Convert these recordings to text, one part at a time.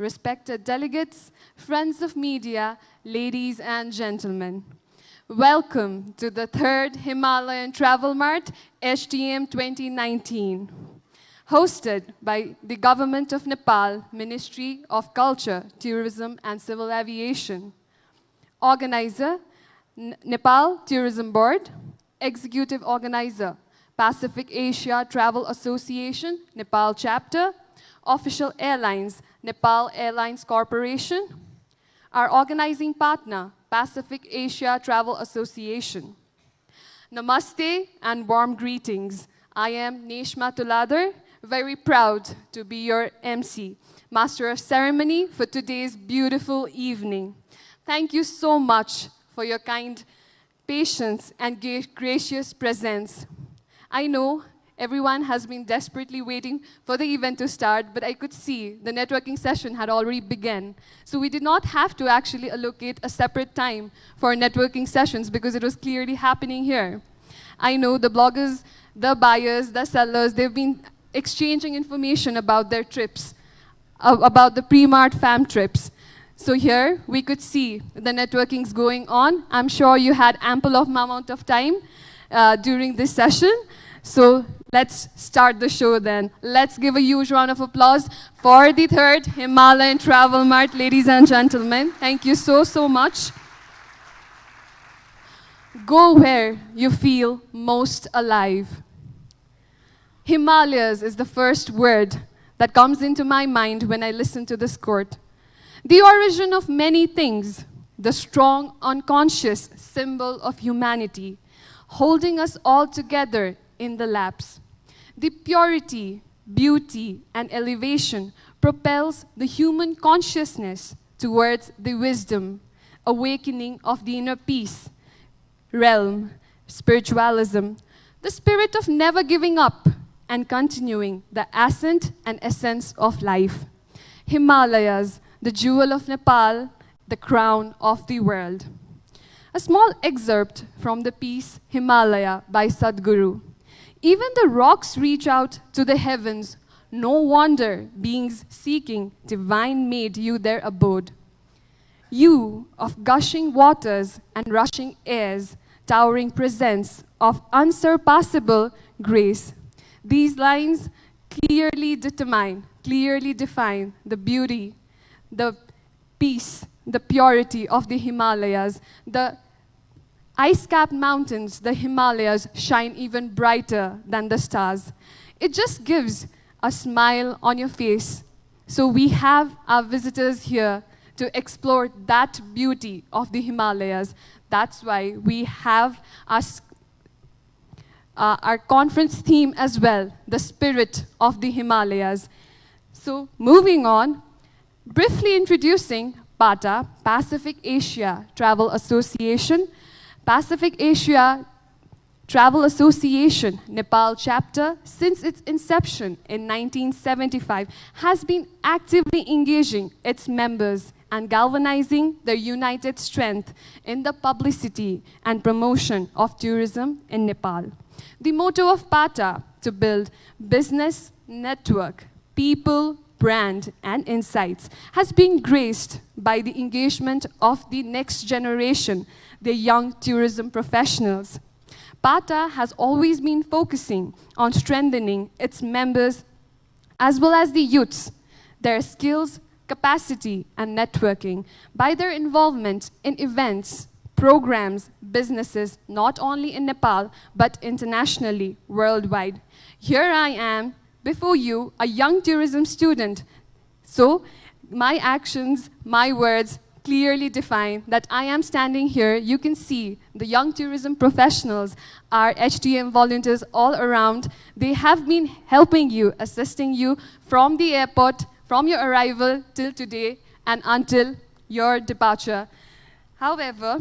respected delegates, friends of media, ladies and gentlemen. Welcome to the third Himalayan Travel Mart, HTM 2019. Hosted by the Government of Nepal, Ministry of Culture, Tourism and Civil Aviation. Organizer, Nepal Tourism Board. Executive Organizer, Pacific Asia Travel Association, Nepal Chapter. Official Airlines, Nepal Airlines Corporation. Our organizing partner, Pacific Asia Travel Association. Namaste and warm greetings. I am Neshma Tuladar, very proud to be your MC, Master of Ceremony for today's beautiful evening. Thank you so much for your kind patience and gracious presence. I know everyone has been desperately waiting for the event to start, but I could see the networking session had already begun. So we did not have to actually allocate a separate time for networking sessions because it was clearly happening here. I know the bloggers, the buyers, the sellers, they've been exchanging information about their trips, about the pre-Mart fam trips. So here we could see the networking's going on. I'm sure you had ample amount of time during this session. So let's start the show then. Let's give a huge round of applause for the third Himalayan Travel Mart, ladies and gentlemen. Thank you so, so much. Go where you feel most alive. Himalayas is the first word that comes into my mind when I listen to this quote. The origin of many things, the strong, unconscious symbol of humanity, holding us all together in the laps. The purity, beauty, and elevation propels the human consciousness towards the wisdom, awakening of the inner peace, realm, spiritualism, the spirit of never giving up and continuing the ascent and essence of life. Himalayas, the jewel of Nepal, the crown of the world. A small excerpt from the piece Himalaya by Sadhguru. Even the rocks reach out to the heavens. No wonder beings seeking divine made you their abode. You of gushing waters and rushing airs, towering presence of unsurpassable grace. These lines clearly define the beauty, the peace, the purity of the Himalayas. The ice-capped mountains, the Himalayas, shine even brighter than the stars. It just gives a smile on your face. So we have our visitors here to explore that beauty of the Himalayas. That's why we have our conference theme as well, the spirit of the Himalayas. So moving on, briefly introducing PATA, Pacific Asia Travel Association. Pacific Asia Travel Association, Nepal chapter, since its inception in 1975, has been actively engaging its members and galvanizing their united strength in the publicity and promotion of tourism in Nepal. The motto of PATA, to build business, network, people, brand, and insights, has been graced by the engagement of the next generation, the young tourism professionals. PATA has always been focusing on strengthening its members as well as the youths, their skills, capacity, and networking by their involvement in events, programs, businesses, not only in Nepal, but internationally, worldwide. Here I am, before you, a young tourism student. So my actions, my words, clearly define that I am standing here. You can see the young tourism professionals, our HTM volunteers all around. They have been helping you, assisting you from the airport, from your arrival till today and until your departure. However,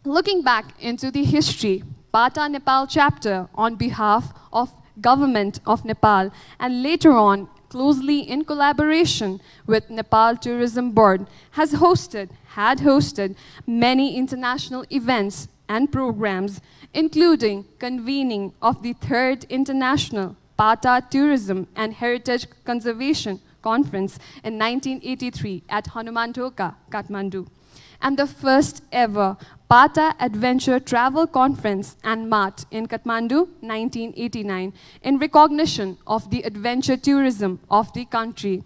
looking back into the history, PATA Nepal chapter on behalf of Government of Nepal and later on closely in collaboration with Nepal Tourism Board, had hosted many international events and programs, including convening of the 3rd International PATA Tourism and Heritage Conservation Conference in 1983 at Hanumantoka, Kathmandu, and the first ever Bata Adventure Travel Conference and Mart in Kathmandu, 1989, in recognition of the adventure tourism of the country,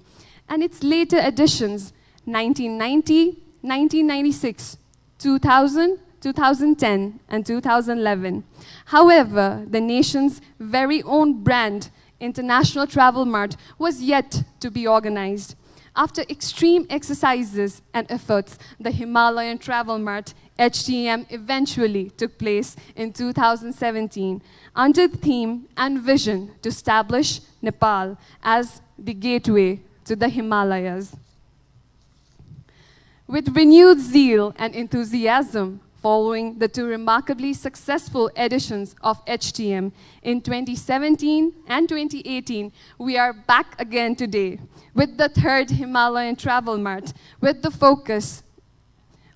and its later editions, 1990, 1996, 2000, 2010, and 2011. However, the nation's very own brand, International Travel Mart, was yet to be organized. After extreme exercises and efforts, the Himalayan Travel Mart, HTM, eventually took place in 2017 under the theme and vision to establish Nepal as the gateway to the Himalayas. With renewed zeal and enthusiasm, following the two remarkably successful editions of HTM in 2017 and 2018, we are back again today with the third Himalayan Travel Mart, with the focus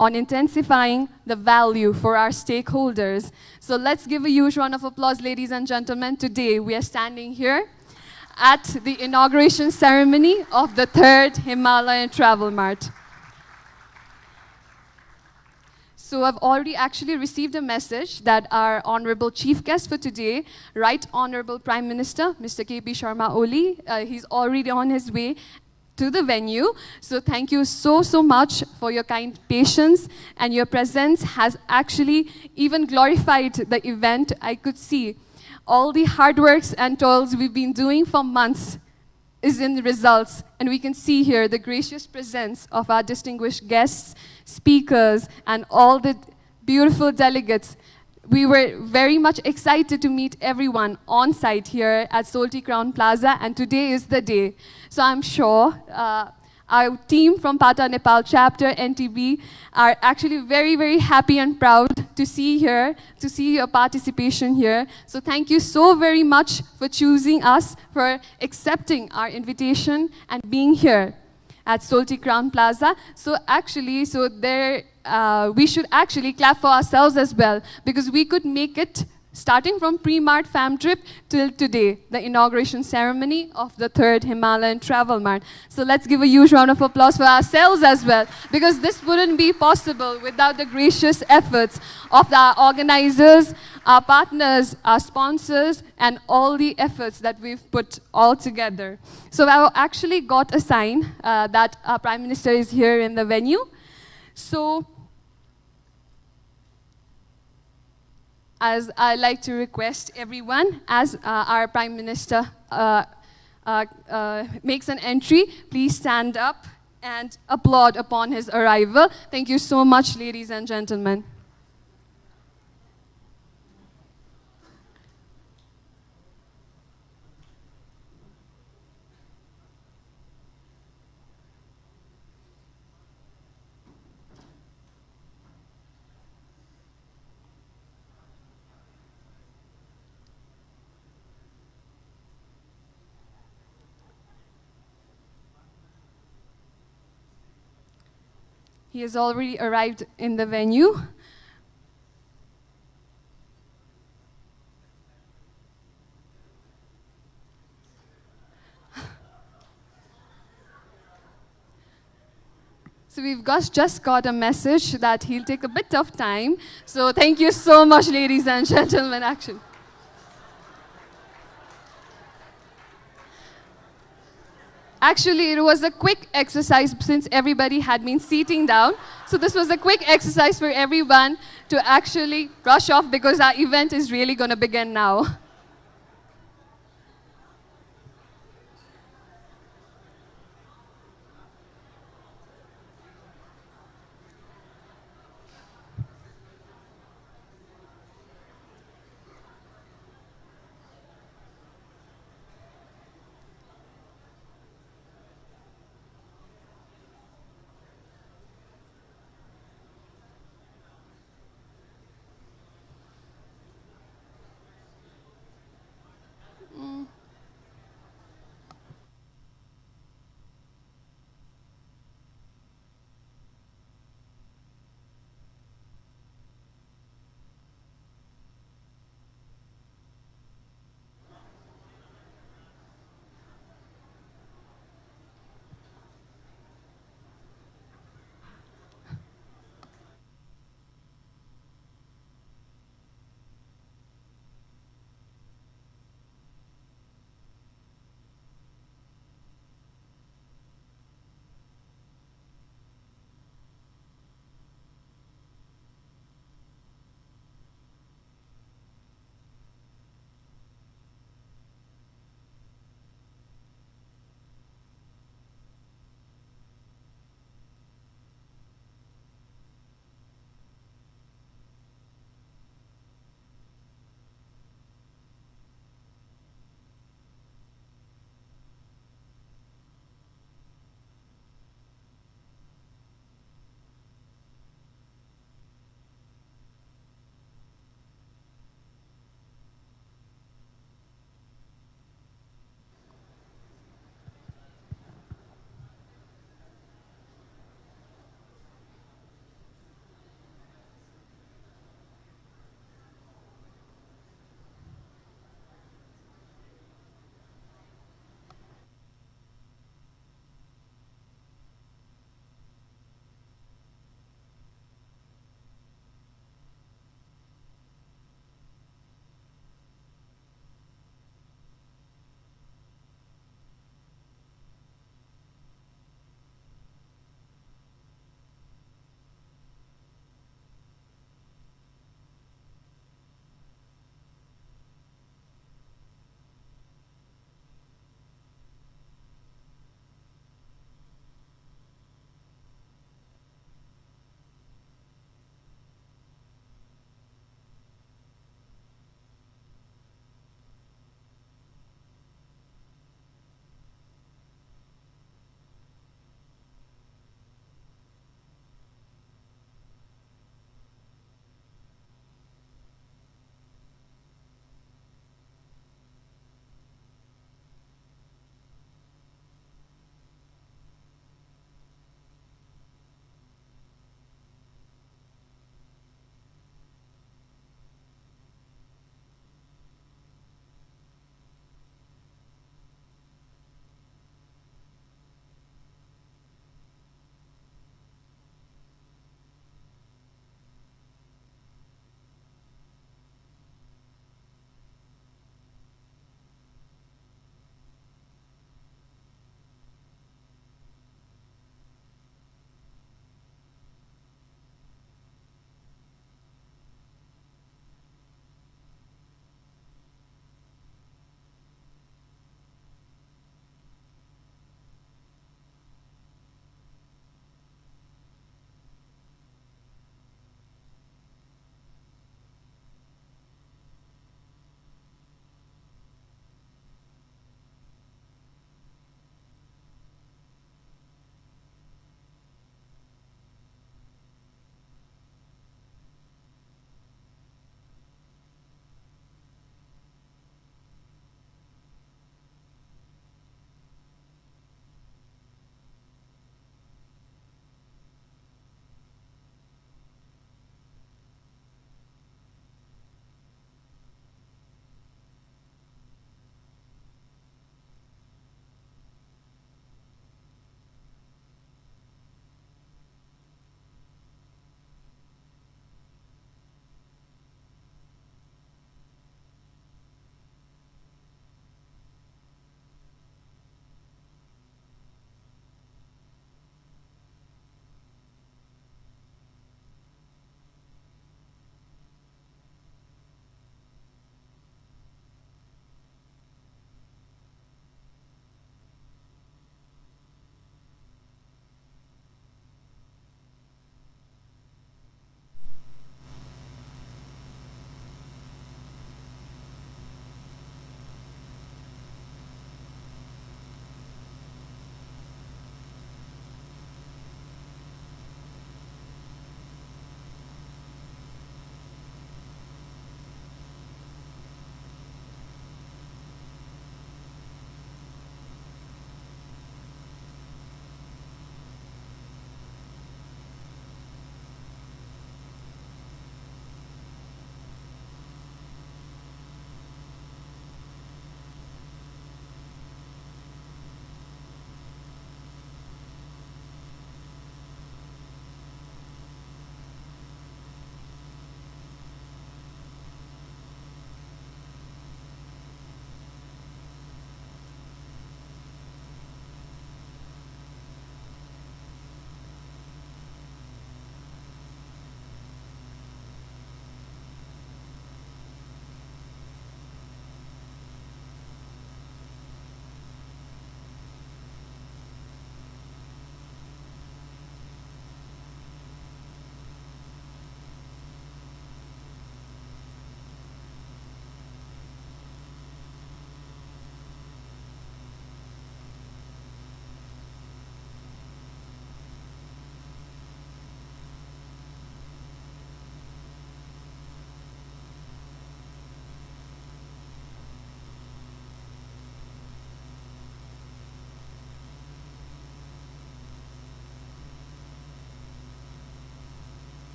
on intensifying the value for our stakeholders. So let's give a huge round of applause, ladies and gentlemen. Today we are standing here at the inauguration ceremony of the third Himalayan Travel Mart. So I've already actually received a message that our honorable chief guest for today, Right Honorable Prime Minister, Mr. K.P. Sharma Oli, he's already on his way to the venue. So thank you so much for your kind patience, and your presence has actually even glorified the event. I could see all the hard works and toils we've been doing for months is in the results, and we can see here the gracious presence of our distinguished guests, speakers, and all the beautiful delegates. We were very much excited to meet everyone on site here at Solti Crown Plaza, and today is the day. So I'm sure our team from Bata Nepal chapter, NTB, are actually very happy and proud to see your participation here. So thank you so very much for choosing us, for accepting our invitation and being here at Solti Crown Plaza. So actually, we should actually clap for ourselves as well, because we could make it starting from pre-Mart fam trip till today, the inauguration ceremony of the third Himalayan Travel Mart. So let's give a huge round of applause for ourselves as well, because this wouldn't be possible without the gracious efforts of our organizers, our partners, our sponsors, and all the efforts that we've put all together. So I actually got a sign that our Prime Minister is here in the venue. So as I like to request everyone, as our Prime Minister makes an entry, please stand up and applaud upon his arrival. Thank you so much, ladies and gentlemen. He has already arrived in the venue. So we've just got a message that he'll take a bit of time. So thank you so much, ladies and gentlemen, actually. Actually, it was a quick exercise since everybody had been sitting down. So this was a quick exercise for everyone to actually rush off, because our event is really going to begin now.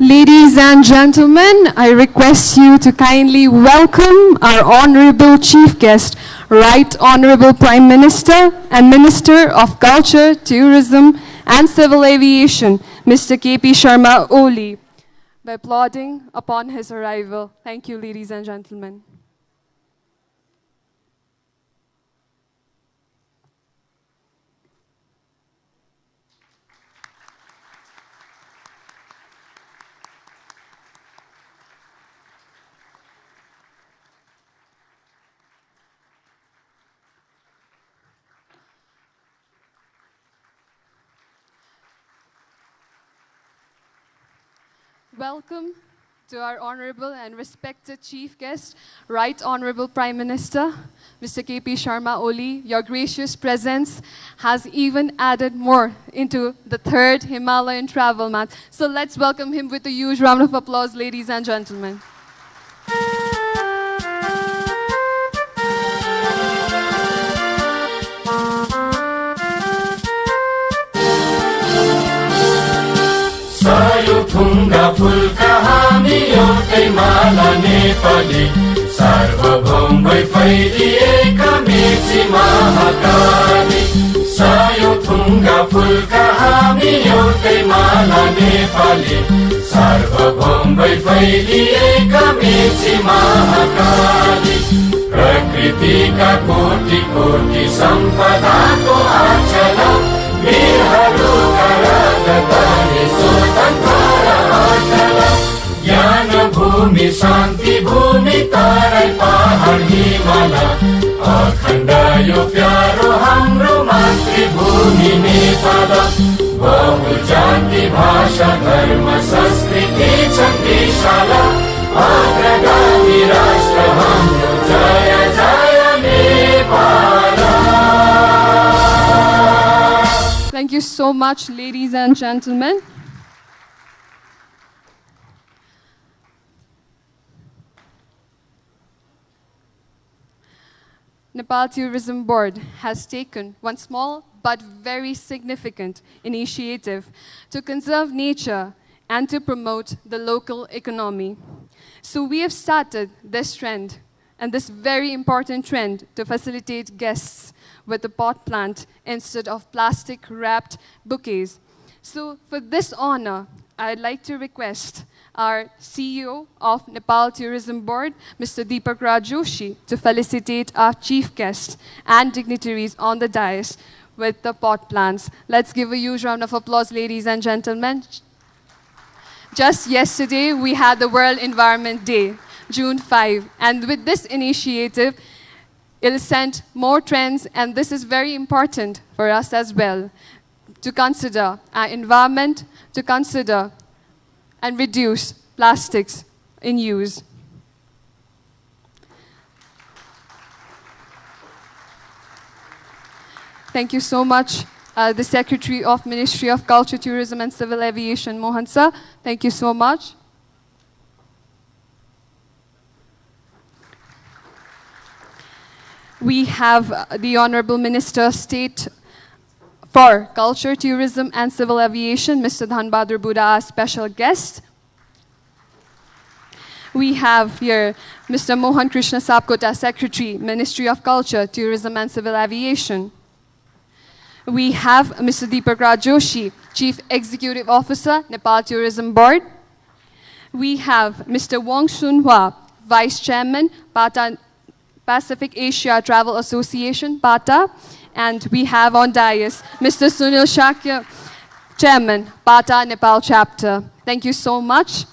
Ladies and gentlemen, I request you to kindly welcome our Honorable Chief Guest, Right Honorable Prime Minister and Minister of Culture, Tourism and Civil Aviation, Mr. K.P. Sharma Oli, by applauding upon his arrival. Thank you, ladies and gentlemen. Welcome to our honorable and respected chief guest, Right Honorable Prime Minister, Mr. K.P. Sharma Oli. Your gracious presence has even added more into the third Himalayan travel month. So let's welcome him with a huge round of applause, ladies and gentlemen. थुङ्गा phulka हामी एउटै माला नेपाली सार्वभौम भई फैलिएका मेची महाकाली सायो थुङ्गा फुलका हामी एउटै माला नेपाली सार्वभौम भई फैलिएका मेची महाकाली प्रकृतिका कोटि कोटि सम्पदाको आचल वीरहरूका राजधानी स्वतन्त्र अटल ज्ञान भूमि शान्ति भूमि तराई पहाड हिमाल अखण्ड यो प्यारो हाम्रो मातृभूमि नेपाल बहु जाति भाषा धर्म संस्कृति छन् विशाल अग्रगामी राष्ट्र हाम्रो जय जय Nepal. Thank you so much, ladies and gentlemen. Nepal Tourism Board has taken one small but very significant initiative to conserve nature and to promote the local economy. So we have started this trend, and this very important trend, to facilitate guests with a pot plant instead of plastic-wrapped bouquets. So for this honor, I'd like to request our CEO of Nepal Tourism Board, Mr. Deepak Raj Joshi, to felicitate our chief guests and dignitaries on the dais with the pot plants. Let's give a huge round of applause, ladies and gentlemen. Just yesterday, we had the World Environment Day, June 5, and with this initiative, it'll send more trends, and this is very important for us as well, to consider our environment, to consider and reduce plastics in use. Thank you so much, the Secretary of Ministry of Culture, Tourism and Civil Aviation, Mohan sir. Thank you so much. We have the Honorable Minister of State for Culture, Tourism and Civil Aviation, Mr. Dhanbadur Buddha, our special guest. We have here Mr. Mohan Krishna Sapkota, Secretary, Ministry of Culture, Tourism and Civil Aviation. We have Mr. Deepak Raj Joshi, Chief Executive Officer, Nepal Tourism Board. We have Mr. Wong Shun Hua, Vice Chairman, PATA Pacific Asia Travel Association, PATA. And we have on dais Mr. Sunil Shakya, Chairman, PATA Nepal Chapter. Thank you so much.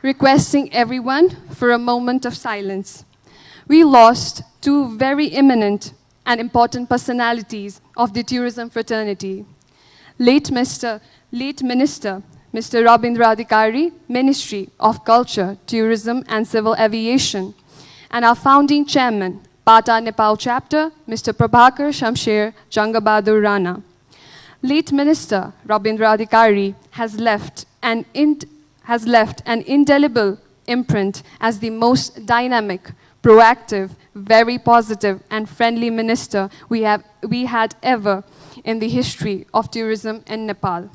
Requesting everyone for a moment of silence. We lost two very eminent and important personalities of the tourism fraternity. Late Minister, Mr. Rabindra Adhikari, Ministry of Culture, Tourism and Civil Aviation, and our founding chairman, PATA Nepal Chapter, Mr. Prabhakar Shamsher Jangabadur Rana. Late Minister Rabindra Adhikari has left an indelible imprint as the most dynamic, proactive, very positive and friendly minister we had ever in the history of tourism in Nepal.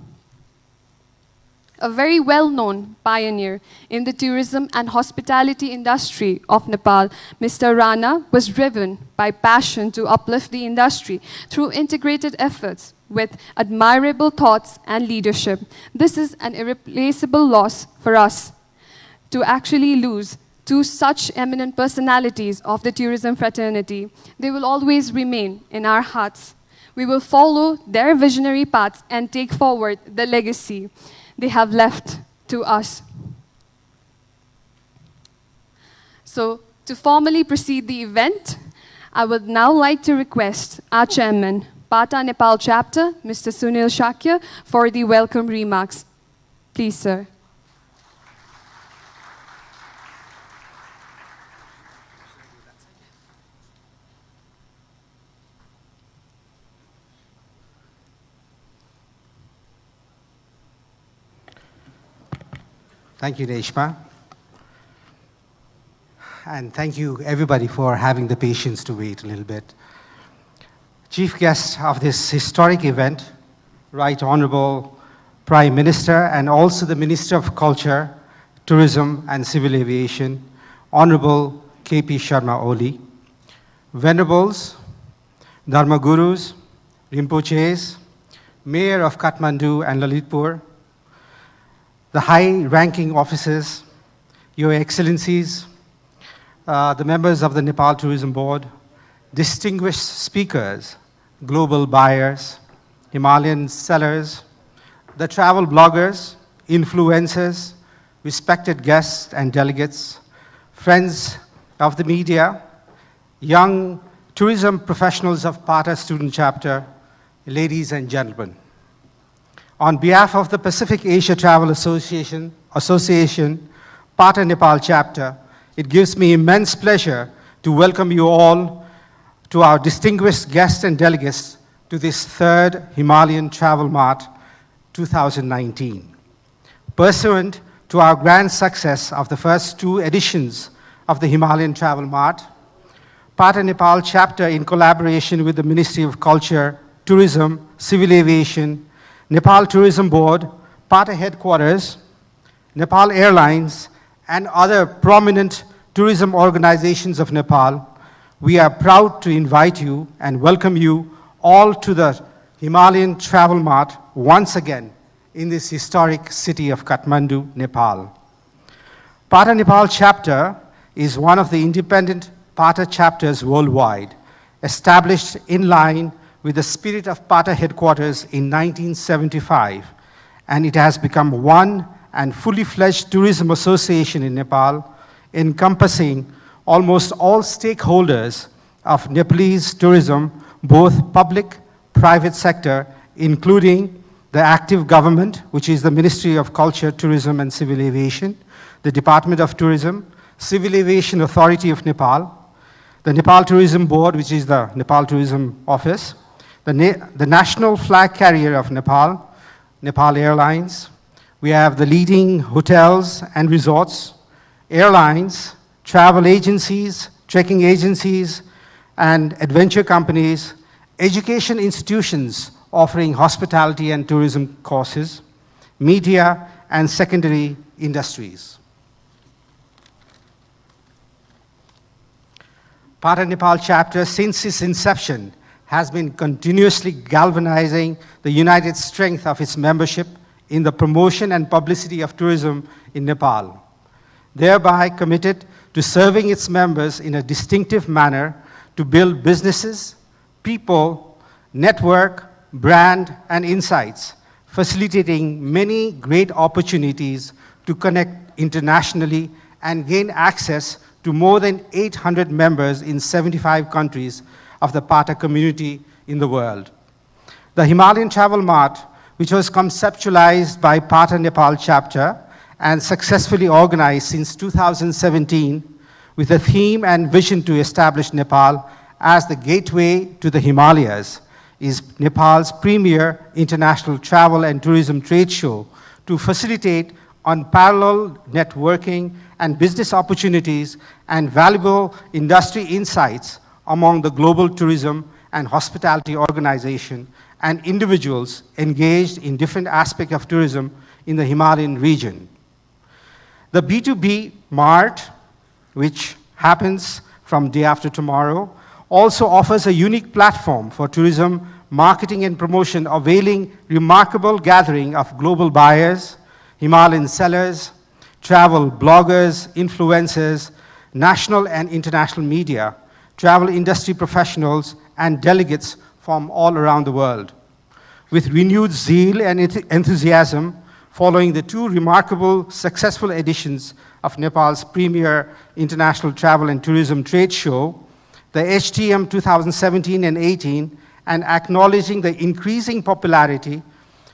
a very well-known pioneer in the tourism and hospitality industry of Nepal, Mr. Rana was driven by passion to uplift the industry through integrated efforts with admirable thoughts and leadership. This is an irreplaceable loss for us to actually lose two such eminent personalities of the tourism fraternity. They will always remain in our hearts. We will follow their visionary paths and take forward the legacy they have left to us. So, to formally proceed the event, I would now like to request our chairman, PATA Nepal chapter, Mr. Sunil Shakya, for the welcome remarks. Please, sir. Thank you, Reshma. And thank you, everybody, for having the patience to wait a little bit. Chief guest of this historic event, Right Honorable Prime Minister and also the Minister of Culture, Tourism and Civil Aviation, Honorable K.P. Sharma Oli, Venerables, Dharmagurus, Rinpoches, Mayor of Kathmandu and Lalitpur, the high-ranking officers, Your Excellencies, the members of the Nepal Tourism Board, distinguished speakers, global buyers, Himalayan sellers, the travel bloggers, influencers, respected guests and delegates, friends of the media, young tourism professionals of PATA Student Chapter, ladies and gentlemen. On behalf of the Pacific Asia Travel Association, PATA Nepal Chapter, it gives me immense pleasure to welcome you all to our distinguished guests and delegates to this third Himalayan Travel Mart 2019. Pursuant to our grand success of the first two editions of the Himalayan Travel Mart, PATA Nepal Chapter, in collaboration with the Ministry of Culture, Tourism, Civil Aviation, Nepal Tourism Board, PATA Headquarters, Nepal Airlines, and other prominent tourism organizations of Nepal, we are proud to invite you and welcome you all to the Himalayan Travel Mart once again in this historic city of Kathmandu, Nepal. PATA Nepal Chapter is one of the independent PATA chapters worldwide, established in line with the spirit of PATA headquarters in 1975, and it has become one and fully fledged tourism association in Nepal, encompassing almost all stakeholders of Nepalese tourism, both public, private sector, including the active government, which is the Ministry of Culture, Tourism and Civil Aviation, the Department of Tourism, Civil Aviation Authority of Nepal, the Nepal Tourism Board, which is the Nepal Tourism Office, the national flag carrier of Nepal, Nepal Airlines. We have the leading hotels and resorts, airlines, travel agencies, trekking agencies, and adventure companies, education institutions offering hospitality and tourism courses, media, and secondary industries. PATA Nepal Chapter, since its inception, has been continuously galvanizing the united strength of its membership in the promotion and publicity of tourism in Nepal, thereby committed to serving its members in a distinctive manner to build businesses, people, network, brand, and insights, facilitating many great opportunities to connect internationally and gain access to more than 800 members in 75 countries of the PATA community in the world. The Himalayan Travel Mart, which was conceptualized by PATA Nepal Chapter and successfully organized since 2017 with a theme and vision to establish Nepal as the gateway to the Himalayas, is Nepal's premier international travel and tourism trade show to facilitate unparalleled networking and business opportunities and valuable industry insights among the global tourism and hospitality organization and individuals engaged in different aspects of tourism in the Himalayan region. The B2B Mart, which happens from day after tomorrow, also offers a unique platform for tourism, marketing and promotion, availing remarkable gathering of global buyers, Himalayan sellers, travel bloggers, influencers, national and international media, travel industry professionals, and delegates from all around the world. With renewed zeal and enthusiasm, following the two remarkable successful editions of Nepal's premier international travel and tourism trade show, the HTM 2017 and 18, and acknowledging the increasing popularity,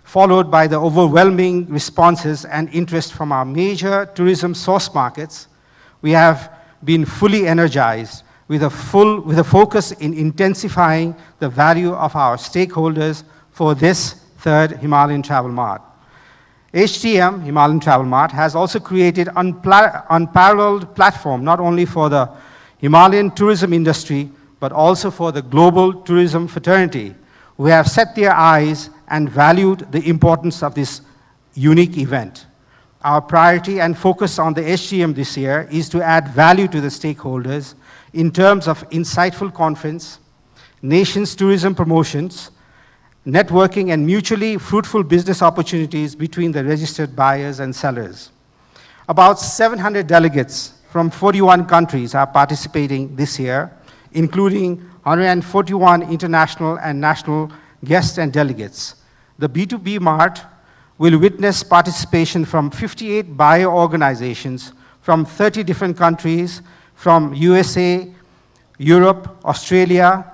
followed by the overwhelming responses and interest from our major tourism source markets, we have been fully energized with a focus in intensifying the value of our stakeholders for this third Himalayan Travel Mart. HTM, Himalayan Travel Mart, has also created unparalleled platform not only for the Himalayan tourism industry, but also for the global tourism fraternity, who have set their eyes and valued the importance of this unique event. Our priority and focus on the HTM this year is to add value to the stakeholders in terms of insightful conference, nation's tourism promotions, networking, and mutually fruitful business opportunities between the registered buyers and sellers. About 700 delegates from 41 countries are participating this year, including 141 international and national guests and delegates. The B2B Mart will witness participation from 58 buyer organizations from 30 different countries, from USA, Europe, Australia,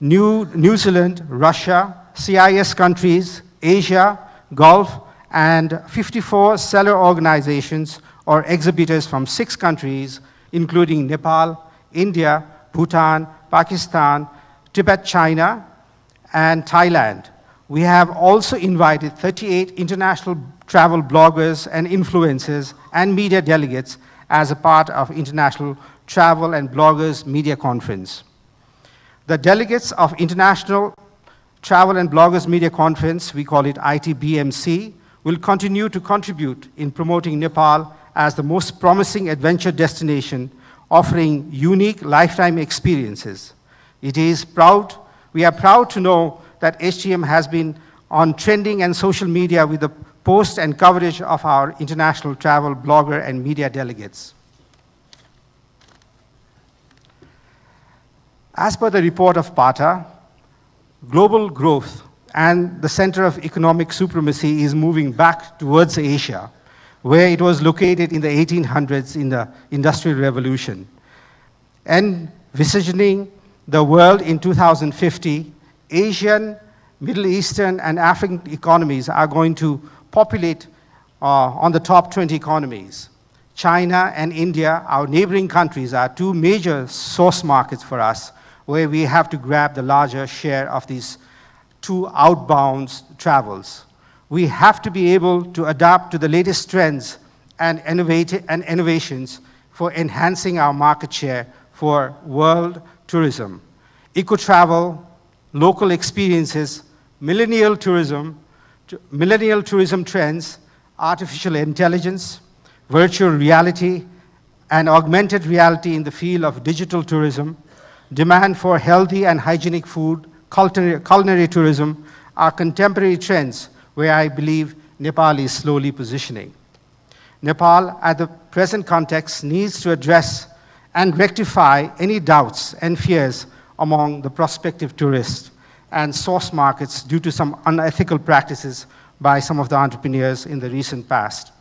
New Zealand, Russia, CIS countries, Asia, Gulf, and 54 seller organizations or exhibitors from 6 countries, including Nepal, India, Bhutan, Pakistan, Tibet, China, and Thailand. We have also invited 38 international travel bloggers and influencers and media delegates as a part of International Travel and Bloggers Media Conference. The delegates of International Travel and Bloggers Media Conference, we call it ITBMC, will continue to contribute in promoting Nepal as the most promising adventure destination, offering unique lifetime experiences. We are proud to know that HTM has been on trending and social media with the post and coverage of our international travel blogger and media delegates. As per the report of PATA, global growth and the center of economic supremacy is moving back towards Asia, where it was located in the 1800s in the Industrial Revolution. And envisioning the world in 2050, Asian, Middle Eastern, and African economies are going to populate on the top 20 economies. China and India, our neighboring countries, are two major source markets for us, where we have to grab the larger share of these two outbound travels. We have to be able to adapt to the latest trends and innovations for enhancing our market share for world tourism. Eco-travel, local experiences, millennial tourism trends, artificial intelligence, virtual reality, and augmented reality in the field of digital tourism, demand for healthy and hygienic food, culinary tourism are contemporary trends where I believe Nepal is slowly positioning. Nepal, at the present context, needs to address and rectify any doubts and fears among the prospective tourists and source markets due to some unethical practices by some of the entrepreneurs in the recent past,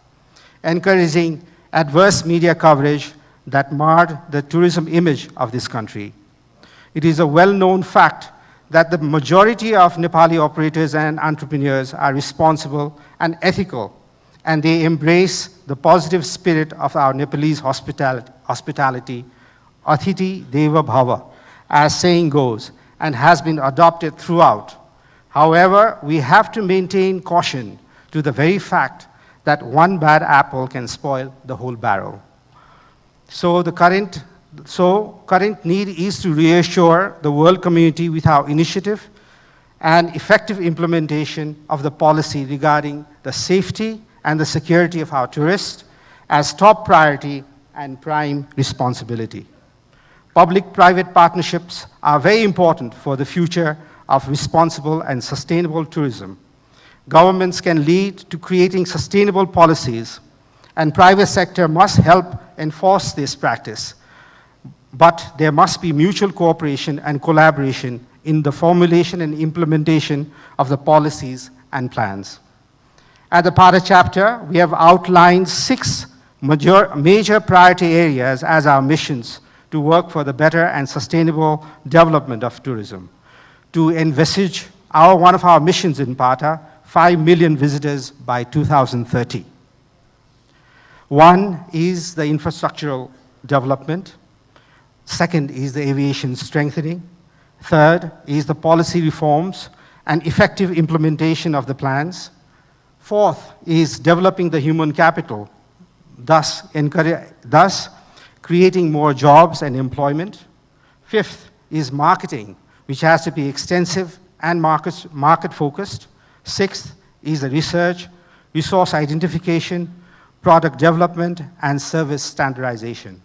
encouraging adverse media coverage that marred the tourism image of this country. It is a well-known fact that the majority of Nepali operators and entrepreneurs are responsible and ethical, and they embrace the positive spirit of our Nepalese hospitality, Athithi Deva Bhava, as saying goes, and has been adopted throughout. However, we have to maintain caution to the very fact that one bad apple can spoil the whole barrel. So current need is to reassure the world community with our initiative and effective implementation of the policy regarding the safety and the security of our tourists as top priority and prime responsibility. Public-private partnerships are very important for the future of responsible and sustainable tourism. Governments can lead to creating sustainable policies, and private sector must help enforce this practice. But there must be mutual cooperation and collaboration in the formulation and implementation of the policies and plans. At the PATA chapter, we have outlined 6 major priority areas as our missions to work for the better and sustainable development of tourism. To envisage one of our missions in PATA, 5 million visitors by 2030. One is the infrastructural development. Second is the aviation strengthening. Third is the policy reforms and effective implementation of the plans. Fourth is developing the human capital, thus creating more jobs and employment. Fifth is marketing, which has to be extensive and market-focused. Sixth is the research, resource identification, product development, and service standardization.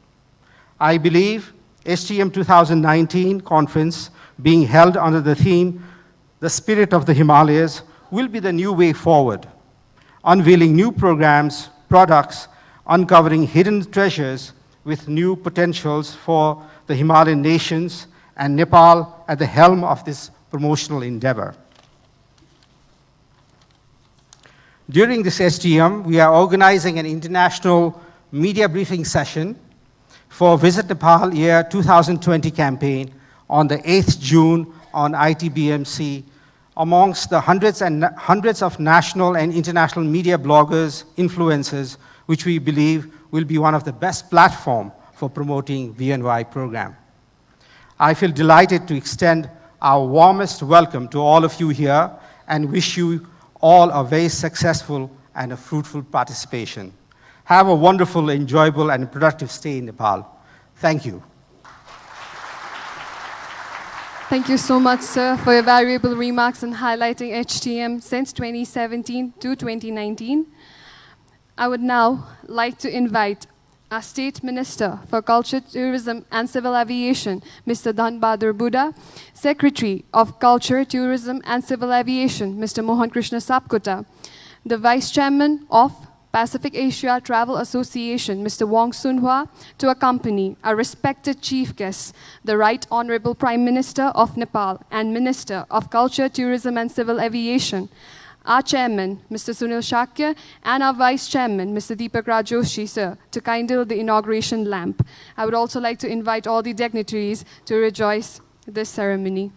I believe HTM 2019 conference being held under the theme, The Spirit of the Himalayas, will be the new way forward, unveiling new programs, products, uncovering hidden treasures with new potentials for the Himalayan nations, and Nepal at the helm of this promotional endeavor. During this SGM, we are organizing an international media briefing session for Visit Nepal Year 2020 campaign on the 8th June on ITBMC amongst the hundreds of national and international media bloggers, influencers, which we believe will be one of the best platform for promoting VNY program. I feel delighted to extend our warmest welcome to all of you here and wish you all a very successful and a fruitful participation. Have a wonderful, enjoyable, and productive stay in Nepal. Thank you. Thank you so much, sir, for your valuable remarks and highlighting HTM since 2017 to 2019. I would now like to invite our State Minister for Culture, Tourism and Civil Aviation, Mr. Dhanbahadur Buddha, Secretary of Culture, Tourism and Civil Aviation, Mr. Mohan Krishna Sapkota, the Vice Chairman of Pacific Asia Travel Association, Mr. Wong Sunhwa, to accompany our respected chief guests, the Right Honorable Prime Minister of Nepal and Minister of Culture, Tourism and Civil Aviation, our Chairman, Mr. Sunil Shakya, and our Vice Chairman, Mr. Deepak Raj Joshi, sir, to kindle the inauguration lamp. I would also like to invite all the dignitaries to rejoice this ceremony.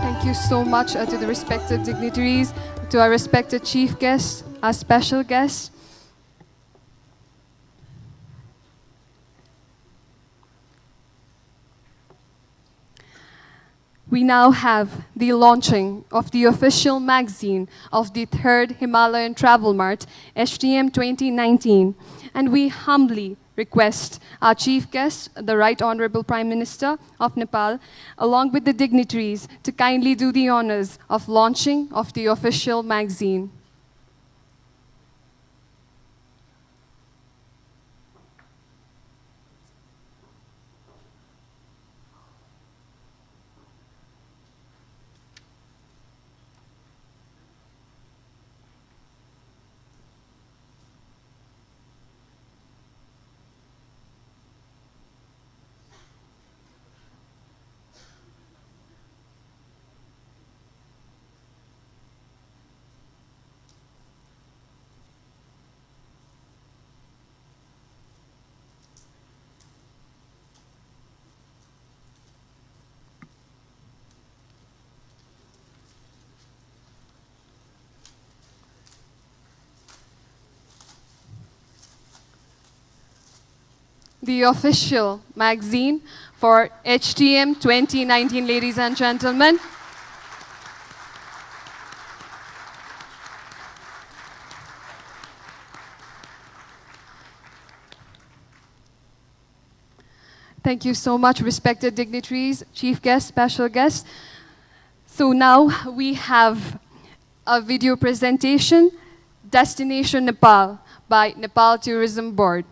Thank you so much to the respected dignitaries, to our respected chief guests, our special guests. We now have the launching of the official magazine of the 3rd Himalayan Travel Mart, HTM 2019, and we humbly request our chief guest, the Right Honorable Prime Minister of Nepal, along with the dignitaries, to kindly do the honors of launching of the official magazine. the official magazine for HTM 2019, ladies and gentlemen. Thank you so much, respected dignitaries, chief guests, special guests. So now we have a video presentation, Destination Nepal, by Nepal Tourism Board.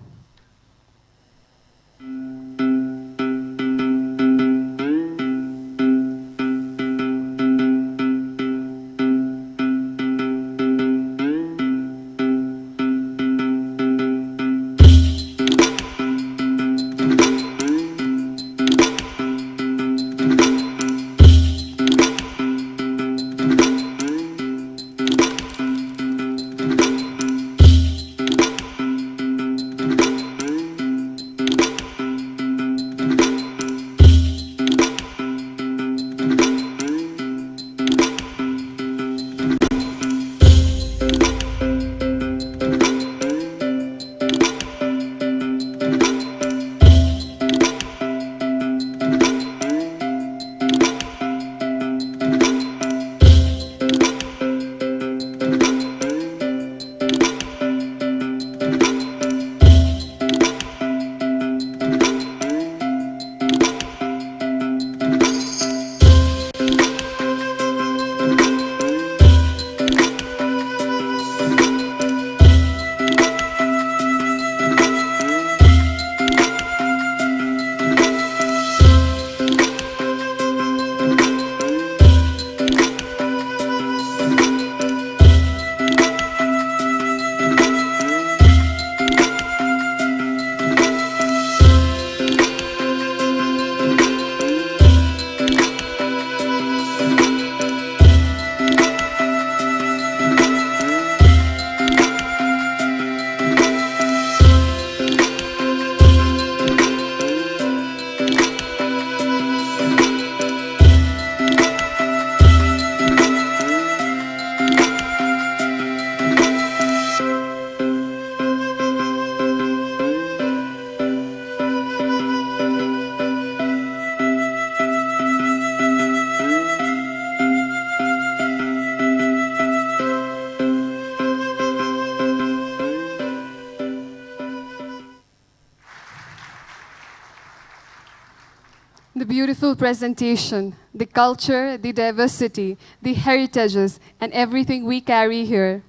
The beautiful presentation, the culture, the diversity, the heritages, and everything we carry here.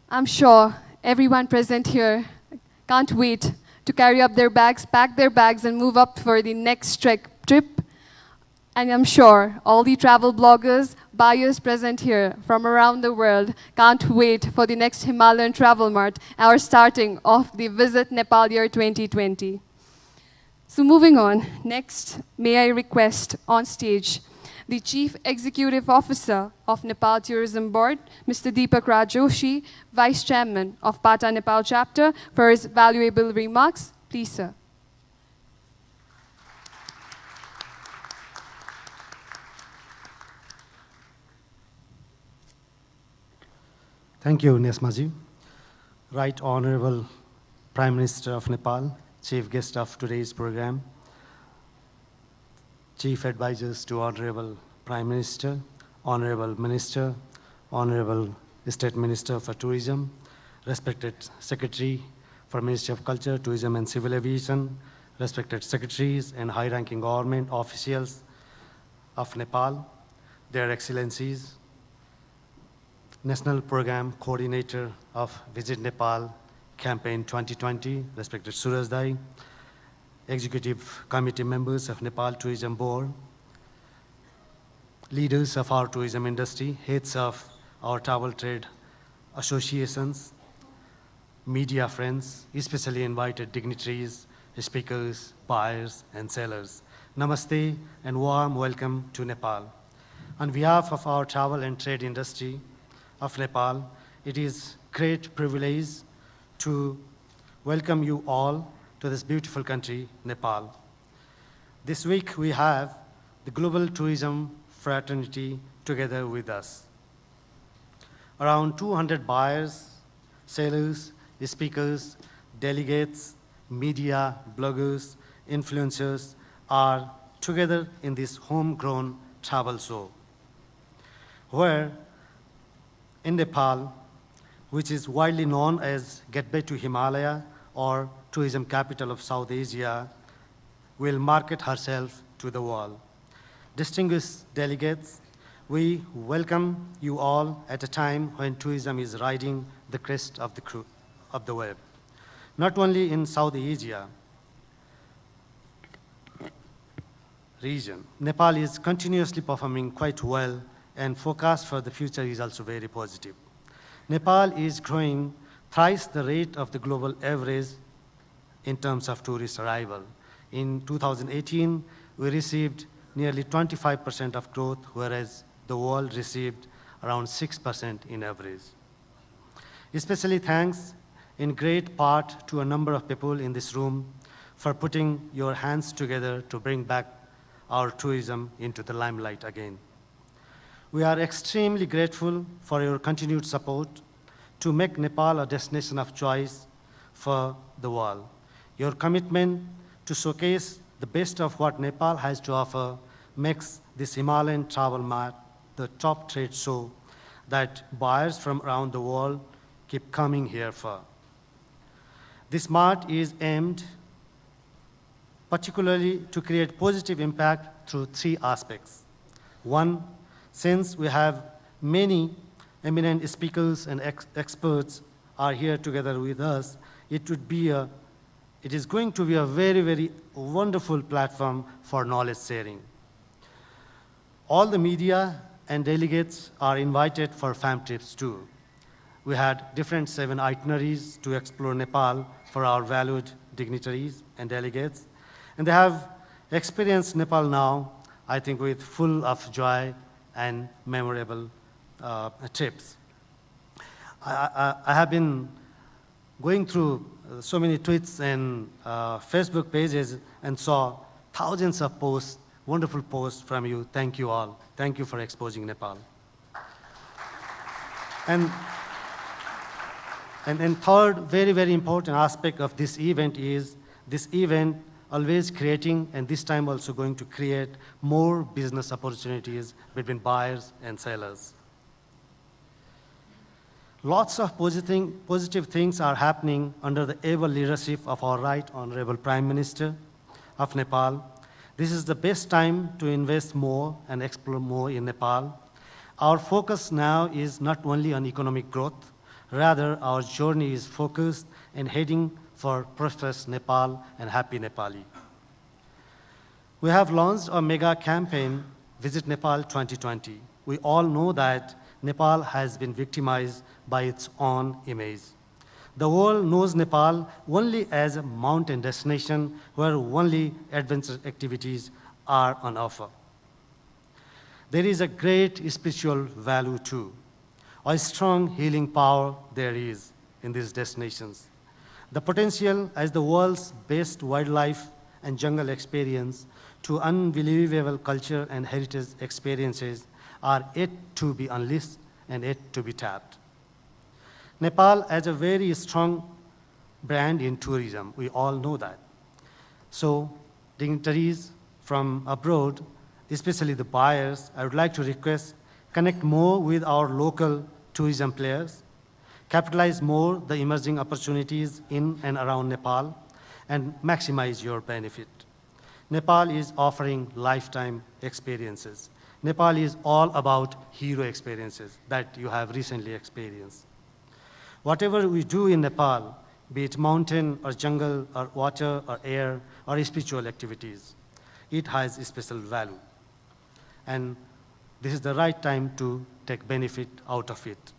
I'm sure everyone present here can't wait to carry up their bags, pack their bags, and move up for the next trip. And I'm sure all the travel bloggers, buyers present here from around the world can't wait for the next Himalayan Travel Mart, our starting of the Visit Nepal Year 2020. So moving on, next, may I request on stage the Chief Executive Officer of Nepal Tourism Board, Mr. Deepak Raj Joshi, Vice Chairman of Pata Nepal Chapter, for his valuable remarks. Please, sir. Thank you, Nesmaji. Right Honorable Prime Minister of Nepal, Chief Guest of today's program, Chief Advisors to Honorable Prime Minister, Honorable Minister, Honorable State Minister for Tourism, respected Secretary for Ministry of Culture, Tourism and Civil Aviation, respected secretaries and high-ranking government officials of Nepal, Their Excellencies, National Program Coordinator of Visit Nepal Campaign 2020, respected Suraj Dai, Executive Committee members of Nepal Tourism Board, leaders of our tourism industry, heads of our travel trade associations, media friends, especially invited dignitaries, speakers, buyers, and sellers. Namaste and warm welcome to Nepal. On behalf of our travel and trade industry of Nepal, it is great privilege to welcome you all to this beautiful country, Nepal. This week we have the global tourism fraternity together with us. Around 200 buyers, sellers, speakers, delegates, media, bloggers, influencers are together in this homegrown travel show, where in Nepal, which is widely known as Gateway to Himalaya or tourism capital of South Asia, will market herself to the world. Distinguished delegates, we welcome you all at a time when tourism is riding the crest of the wave. Not only in South Asia region, Nepal is continuously performing quite well, and forecast for the future is also very positive. Nepal is growing thrice the rate of the global average in terms of tourist arrival. In 2018, we received nearly 25% of growth, whereas the world received around 6% in average. Especially thanks in great part to a number of people in this room for putting your hands together to bring back our tourism into the limelight again. We are extremely grateful for your continued support to make Nepal a destination of choice for the world. Your commitment to showcase the best of what Nepal has to offer makes this Himalayan travel mart the top trade show that buyers from around the world keep coming here for. This mart is aimed particularly to create positive impact through three aspects. One, since we have many eminent speakers and experts are here together with us, it is going to be a very, very wonderful platform for knowledge sharing. All the media and delegates are invited for fam trips too. We had different 7 itineraries to explore Nepal for our valued dignitaries and delegates, and they have experienced Nepal now, I think, with full of joy and memorable trips. I have been going through so many tweets and Facebook pages and saw thousands of posts, wonderful posts from you. Thank you all. Thank you for exposing Nepal. And then third, very, very important aspect of this event is this event always creating, and this time also going to create, more business opportunities between buyers and sellers. Lots of positive things are happening under the able leadership of our Right Honorable Prime Minister of Nepal. This is the best time to invest more and explore more in Nepal. Our focus now is not only on economic growth, rather our journey is focused and heading for prosperous Nepal and happy Nepali. We have launched a mega campaign, Visit Nepal 2020. We all know that Nepal has been victimized by its own image. The world knows Nepal only as a mountain destination where only adventure activities are on offer. There is a great spiritual value too. A strong healing power there is in these destinations. The potential as the world's best wildlife and jungle experience to unbelievable culture and heritage experiences are yet to be unleashed and yet to be tapped. Nepal has a very strong brand in tourism. We all know that. So dignitaries from abroad, especially the buyers, I would like to request, connect more with our local tourism players, capitalize more the emerging opportunities in and around Nepal, and maximize your benefit. Nepal is offering lifetime experiences. Nepal is all about hero experiences that you have recently experienced. Whatever we do in Nepal, be it mountain or jungle or water or air or spiritual activities, it has a special value. And this is the right time to take benefit out of it.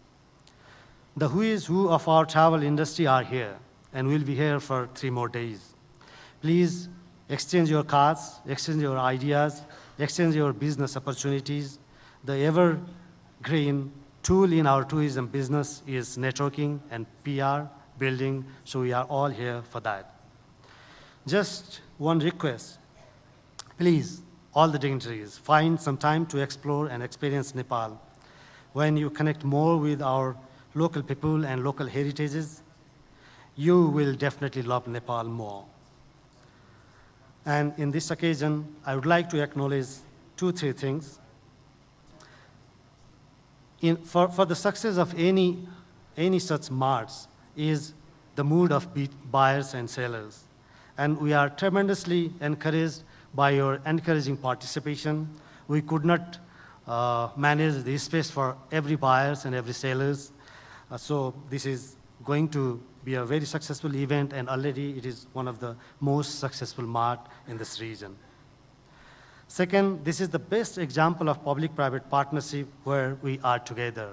The who is who of our travel industry are here and will be here for 3 more days. Please exchange your cards, exchange your ideas, exchange your business opportunities. The evergreen tool in our tourism business is networking and PR building, so we are all here for that. Just one request, please, all the dignitaries, find some time to explore and experience Nepal. When you connect more with our local people and local heritages, you will definitely love Nepal more. And in this occasion, I would like to acknowledge 2-3 things. For the success of any such marts is the mood of buyers and sellers. And we are tremendously encouraged by your encouraging participation. We could not manage the space for every buyers and every sellers. So this is going to be a very successful event, and already it is one of the most successful mart in this region. Second, this is the best example of public-private partnership where we are together.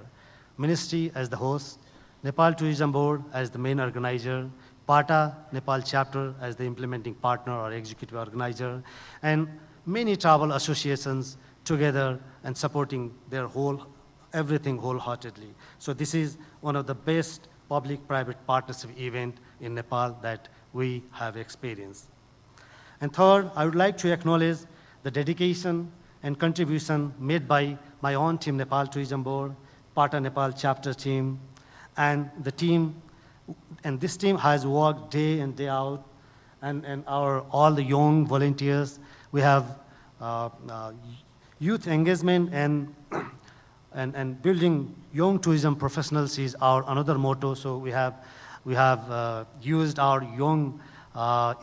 Ministry as the host, Nepal Tourism Board as the main organizer, PATA, Nepal chapter as the implementing partner or executive organizer, and many travel associations together and supporting their everything wholeheartedly. So this is one of the best public-private partnership event in Nepal that we have experienced. And third, I would like to acknowledge the dedication and contribution made by my own team, Nepal Tourism Board, PATA Nepal chapter team, and the team. And this team has worked day in, day out, and all the young volunteers. We have youth engagement and building young tourism professionals is our another motto. So we have used our young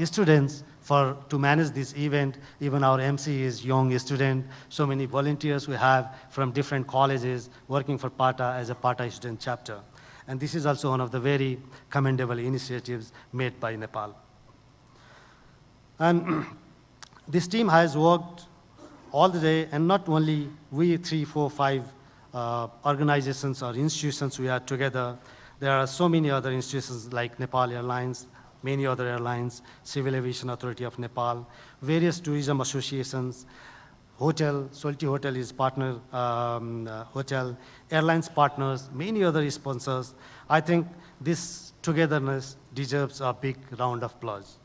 students to manage this event. Even our MC is young student. So many volunteers we have from different colleges working for PATA as a PATA student chapter. And this is also one of the very commendable initiatives made by Nepal. And this team has worked all the day, and not only we 3, 4, 5 organizations or institutions we are together. There are so many other institutions like Nepal Airlines, many other airlines, Civil Aviation Authority of Nepal, various tourism associations, hotel, Solti Hotel is partner hotel, airlines partners, many other sponsors. I think this togetherness deserves a big round of applause.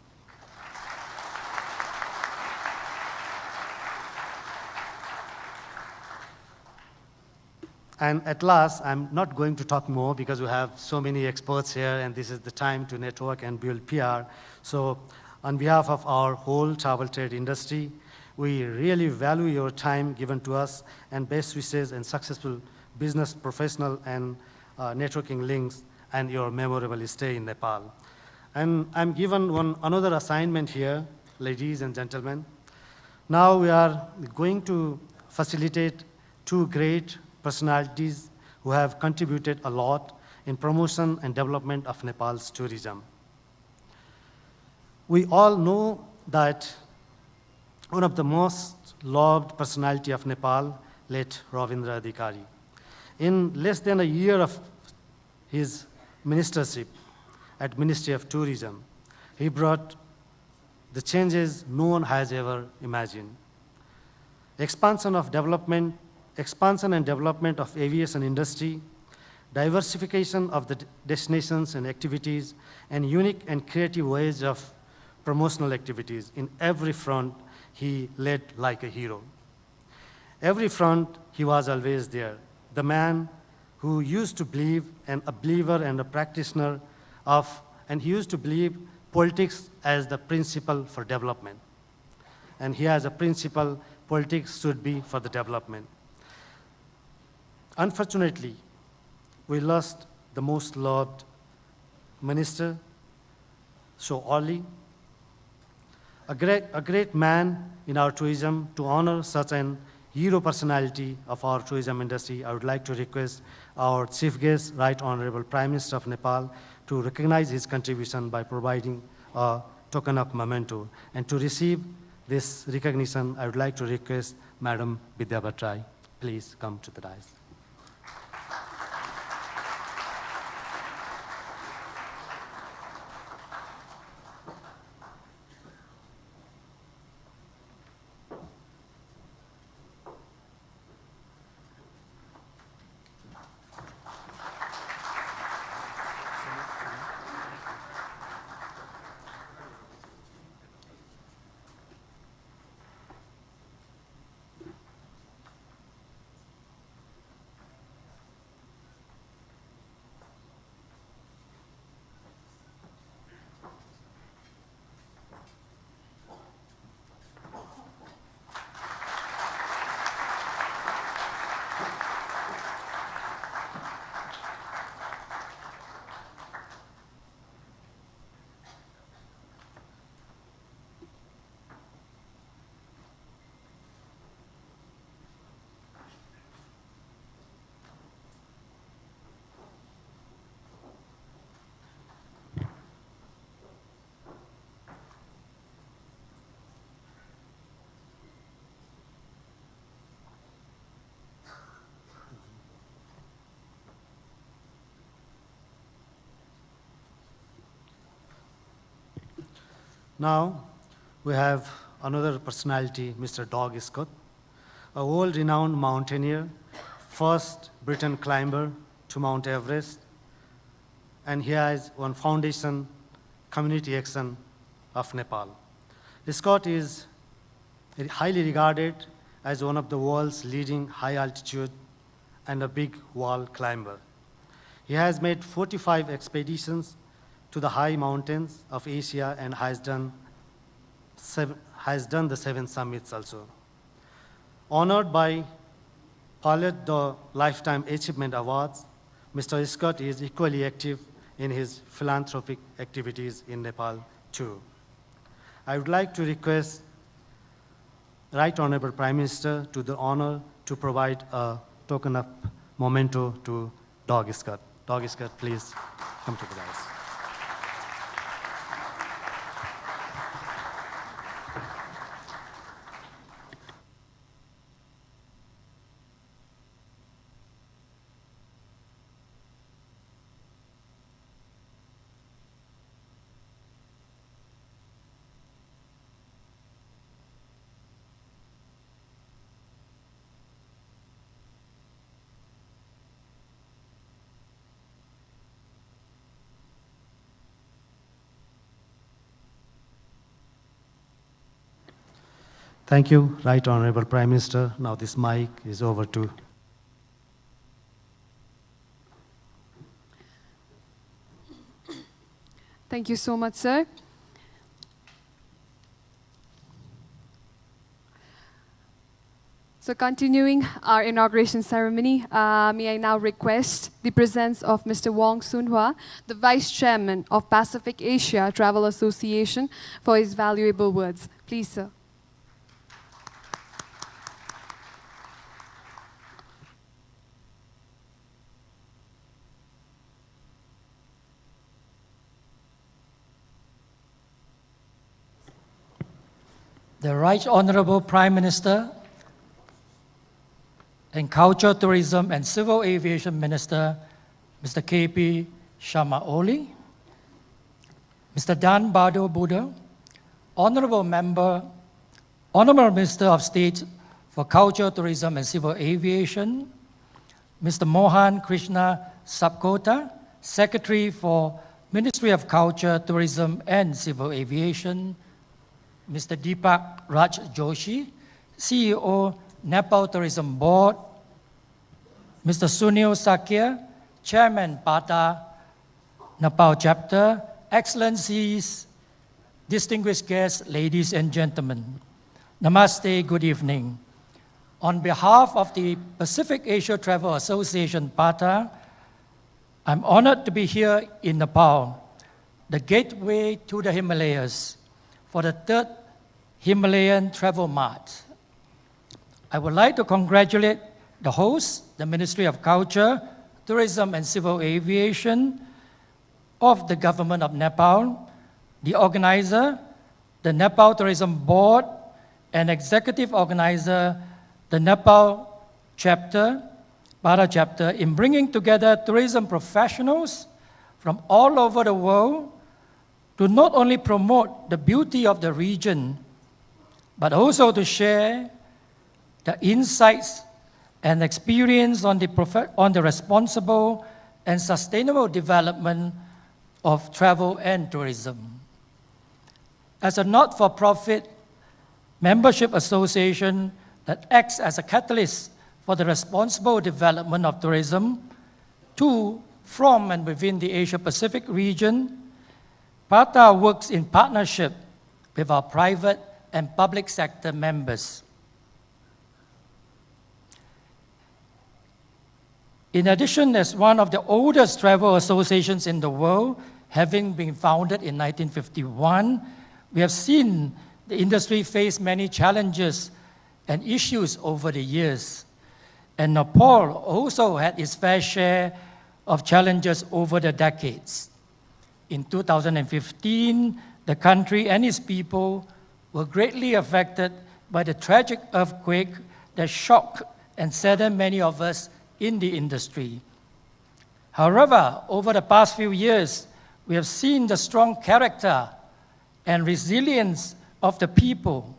And at last, I'm not going to talk more because we have so many experts here, and this is the time to network and build PR. So on behalf of our whole travel trade industry, we really value your time given to us, and best wishes and successful business, professional, and networking links, and your memorable stay in Nepal. And I'm given another assignment here, ladies and gentlemen. Now we are going to facilitate 2 great personalities who have contributed a lot in promotion and development of Nepal's tourism. We all know that one of the most loved personality of Nepal, late Ravindra Adhikari. In less than a year of his ministership at Ministry of Tourism, he brought the changes no one has ever imagined. Expansion and development of aviation industry, diversification of the destinations and activities, and unique and creative ways of promotional activities. In every front, he led like a hero. Every front, he was always there. The man who used to believe, and a believer and a practitioner of, and he used to believe politics as the principle for development. And he has a principle, politics should be for the development. Unfortunately, we lost the most loved minister so early. A great man in our tourism. To honor such an hero personality of our tourism industry, I would like to request our chief guest, Right Honorable Prime Minister of Nepal, to recognize his contribution by providing a token of memento. And to receive this recognition, I would like to request Madam Vidya Bhattrai. Please come to the dais. Now, we have another personality, Mr. Doug Scott, a world-renowned mountaineer, first Briton climber to Mount Everest, and he has one foundation, Community Action of Nepal. Scott is highly regarded as one of the world's leading high-altitude and a big wall climber. He has made 45 expeditions to the high mountains of Asia and has done the 7 summits also. Honored by Pilot the Lifetime Achievement Awards, Mr. Scott is equally active in his philanthropic activities in Nepal too. I would like to request Right Honorable Prime Minister to the honor to provide a token of memento to Doug Scott. Doug Scott, please come to the dais. Thank you, Right Honorable Prime Minister. Now this mic is over to. Thank you so much, sir. So continuing our inauguration ceremony, may I now request the presence of Mr. Wong Soon-hwa, the Vice Chairman of Pacific Asia Travel Association, for his valuable words. Please, sir. The Right Honorable Prime Minister and Culture, Tourism and Civil Aviation Minister, Mr. K.P. Sharma Oli, Mr. Dan Bado Buddha, Honorable Minister of State for Culture, Tourism and Civil Aviation, Mr. Mohan Krishna Sapkota, Secretary for Ministry of Culture, Tourism and Civil Aviation, Mr. Deepak Raj Joshi, CEO, Nepal Tourism Board, Mr. Sunil Sakya, Chairman, PATA, Nepal Chapter, Excellencies, distinguished guests, ladies and gentlemen. Namaste, good evening. On behalf of the Pacific Asia Travel Association, PATA, I'm honored to be here in Nepal, the gateway to the Himalayas, for the 3rd Himalayan Travel Mart. I would like to congratulate the host, the Ministry of Culture, Tourism and Civil Aviation of the Government of Nepal, the organizer, the Nepal Tourism Board, and executive organizer, the Nepal Chapter, PATA Chapter, in bringing together tourism professionals from all over the world to not only promote the beauty of the region, but also to share the insights and experience on the responsible and sustainable development of travel and tourism. As a not-for-profit membership association that acts as a catalyst for the responsible development of tourism to, from, and within the Asia-Pacific region, PATA works in partnership with our private and public sector members. In addition, as one of the oldest travel associations in the world, having been founded in 1951, we have seen the industry face many challenges and issues over the years. And Nepal also had its fair share of challenges over the decades. In 2015, the country and its people were greatly affected by the tragic earthquake that shocked and saddened many of us in the industry. However, over the past few years, we have seen the strong character and resilience of the people.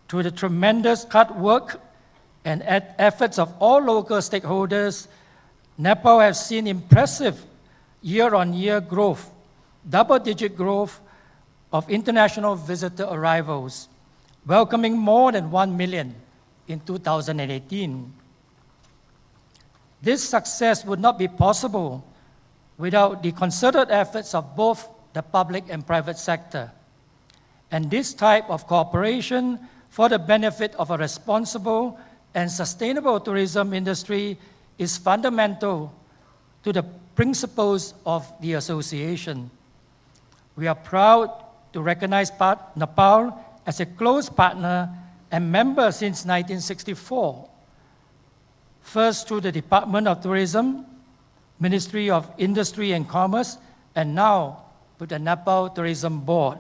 Through the tremendous hard work and efforts of all local stakeholders, Nepal has seen impressive year-on-year growth, double-digit growth of international visitor arrivals, welcoming more than 1 million in 2018. This success would not be possible without the concerted efforts of both the public and private sector. And this type of cooperation for the benefit of a responsible and sustainable tourism industry is fundamental to the principles of the association. We are proud to recognize Nepal as a close partner and member since 1964, first through the Department of Tourism, Ministry of Industry and Commerce, and now with the Nepal Tourism Board.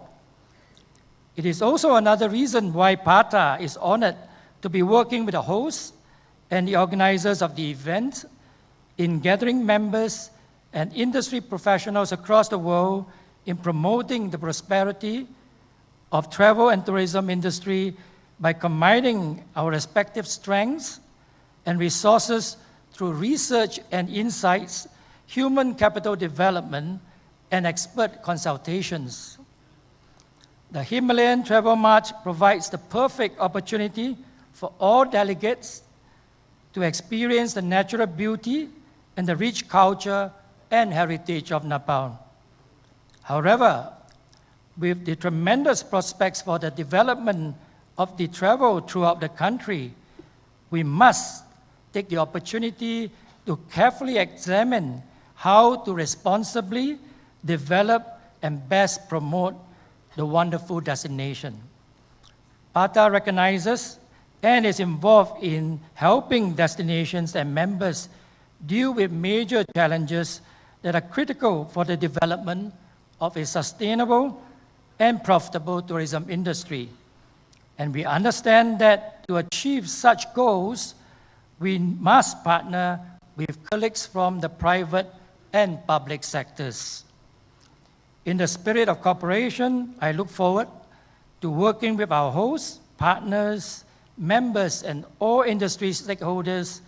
It is also another reason why PATA is honored to be working with the hosts and the organizers of the event in gathering members and industry professionals across the world in promoting the prosperity of travel and tourism industry by combining our respective strengths and resources through research and insights, human capital development, and expert consultations. The Himalayan Travel Mart provides the perfect opportunity for all delegates to experience the natural beauty and the rich culture and heritage of Nepal. However, with the tremendous prospects for the development of the travel throughout the country, we must take the opportunity to carefully examine how to responsibly develop and best promote the wonderful destination. PATA recognizes and is involved in helping destinations and members deal with major challenges that are critical for the development of a sustainable and profitable tourism industry. And we understand that to achieve such goals, we must partner with colleagues from the private and public sectors. In the spirit of cooperation, I look forward to working with our hosts, partners, members, and all industry stakeholders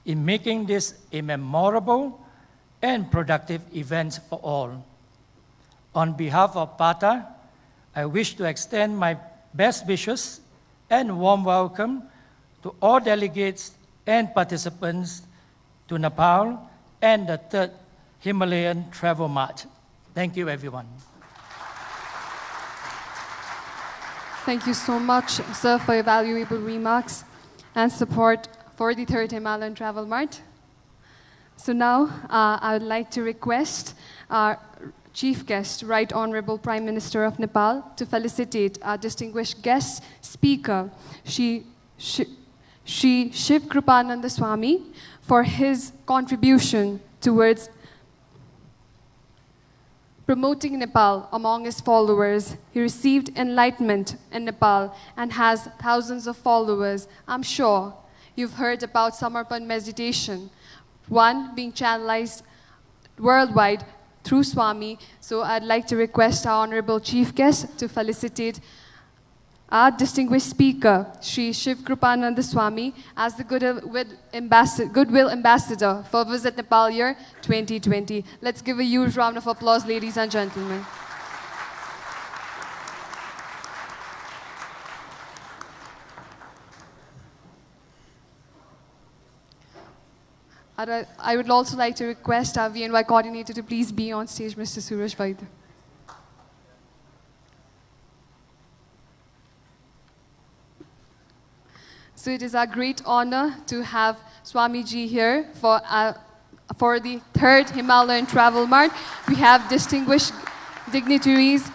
in making this a memorable and productive event for all. On behalf of PATA, I wish to extend my best wishes and warm welcome to all delegates and participants to Nepal and the third Himalayan Travel Mart. Thank you, everyone. Thank you so much, sir, for your valuable remarks and support for the third Himalayan Travel Mart. So now, I would like to request our Chief Guest, Right Honorable Prime Minister of Nepal, to felicitate our distinguished guest speaker, Shri Shiv Kripananda Swami, for his contribution towards promoting Nepal among his followers. He received enlightenment in Nepal and has thousands of followers. I'm sure you've heard about Samarpan meditation, one being channelized worldwide through Swami. So I'd like to request our Honorable Chief Guest to felicitate our distinguished speaker, Shri Shiv Kripananda Swami, as the Goodwill Ambassador for Visit Nepal Year 2020. Let's give a huge round of applause, ladies and gentlemen. I would also like to request our VNY coordinator to please be on stage, Mr. Suraj Vaidya. So it is our great honor to have Swamiji here for the third Himalayan Travel Mart. We have distinguished dignitaries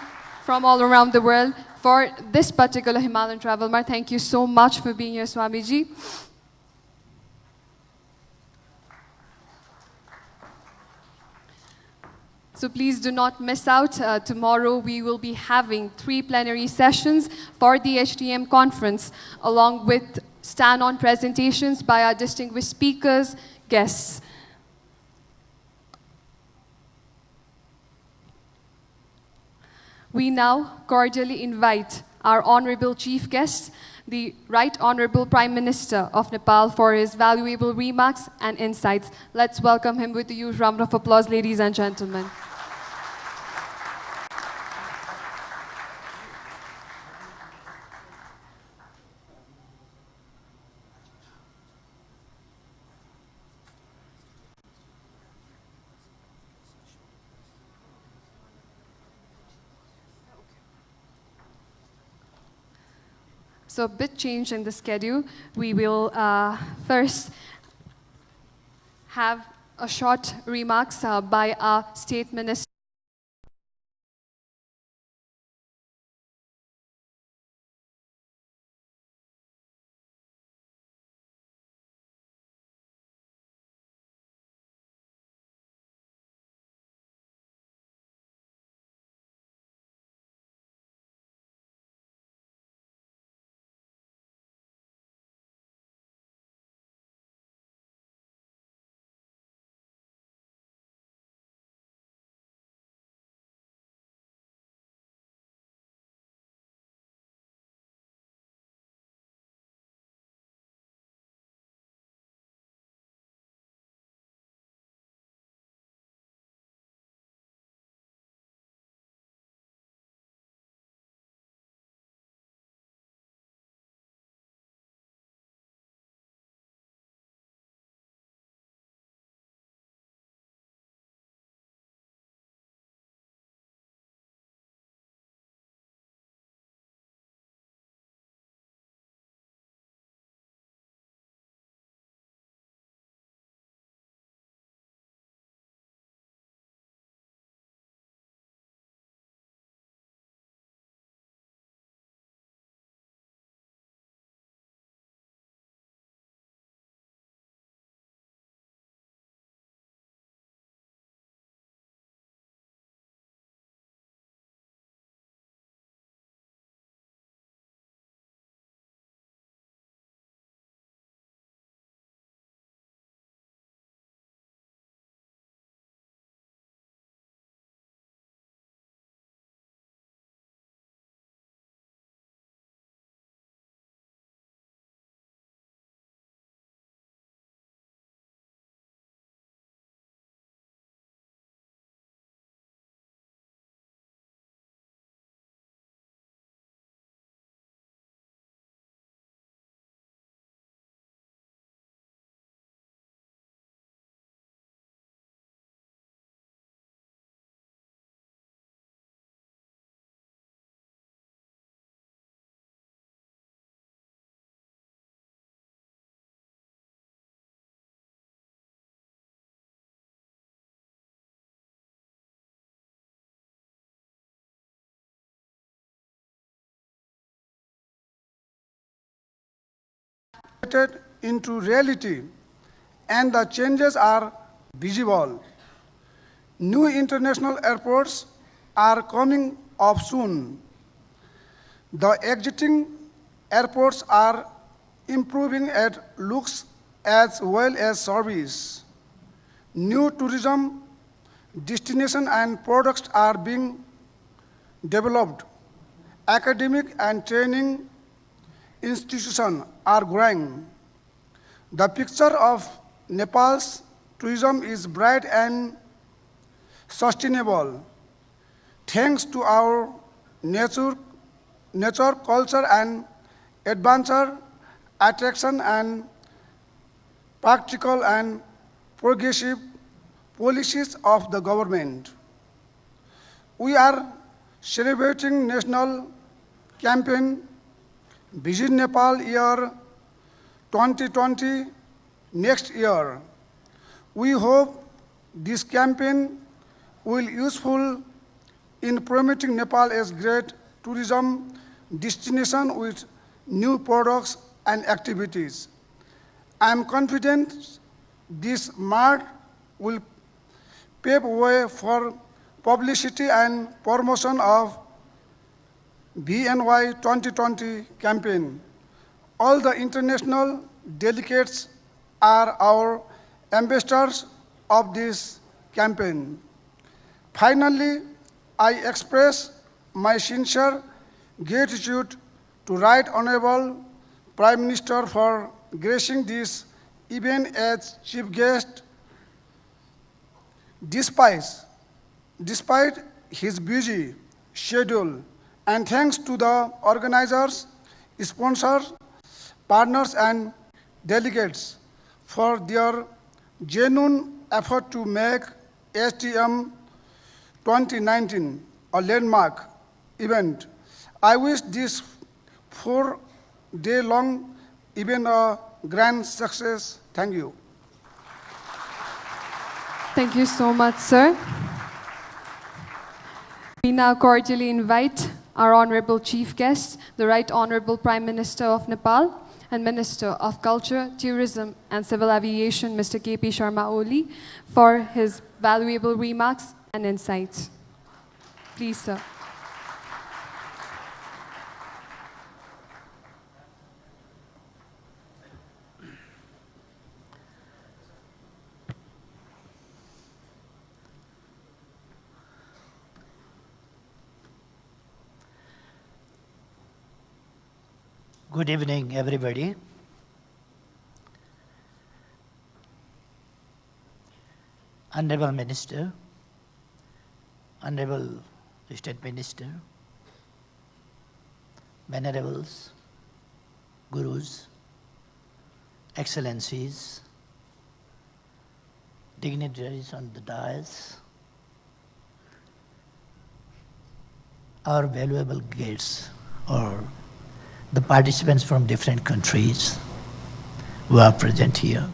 from all around the world for this particular Himalayan Travel Mart. Thank you so much for being here, Swamiji. So please do not miss out. Tomorrow we will be having 3 plenary sessions for the HTM conference, along with stand-on presentations by our distinguished speakers, guests. We now cordially invite our honorable chief guest, the Right Honorable Prime Minister of Nepal, for his valuable remarks and insights. Let's welcome him with a huge round of applause, ladies and gentlemen. So a bit change in the schedule. We will first have a short remarks by our State Minister. Into reality, and the changes are visible. New international airports are coming up soon. The existing airports are improving at looks as well as service. New tourism destinations and products are being developed. Academic and training institutions are growing. The picture of Nepal's tourism is bright and sustainable, thanks to our nature, culture, and adventure attraction and practical and progressive policies of the government. We are celebrating national campaign Visit Nepal year 2020 next year. We hope this campaign will be useful in promoting Nepal as great tourism destination with new products and activities. I am confident this Mart will pave way for publicity and promotion of VNY 2020 campaign. All the international delegates are our ambassadors of this campaign. Finally, I express my sincere gratitude to Right Honorable Prime Minister for gracing this event as chief guest. Despite his busy schedule, and thanks to the organizers, sponsors, partners, and delegates for their genuine effort to make STM 2019 a landmark event. I wish this 4-day-long event a grand success. Thank you. Thank you so much, sir. We now cordially invite our Honorable Chief Guest, the Right Honorable Prime Minister of Nepal and Minister of Culture, Tourism and Civil Aviation, Mr. K.P. Sharma Oli, for his valuable remarks and insights. Please, sir. Good evening, everybody. Honorable Minister, Honorable State Minister, Venerables, Gurus, Excellencies, dignitaries on the dais, our valuable guests, or the participants from different countries who are present here.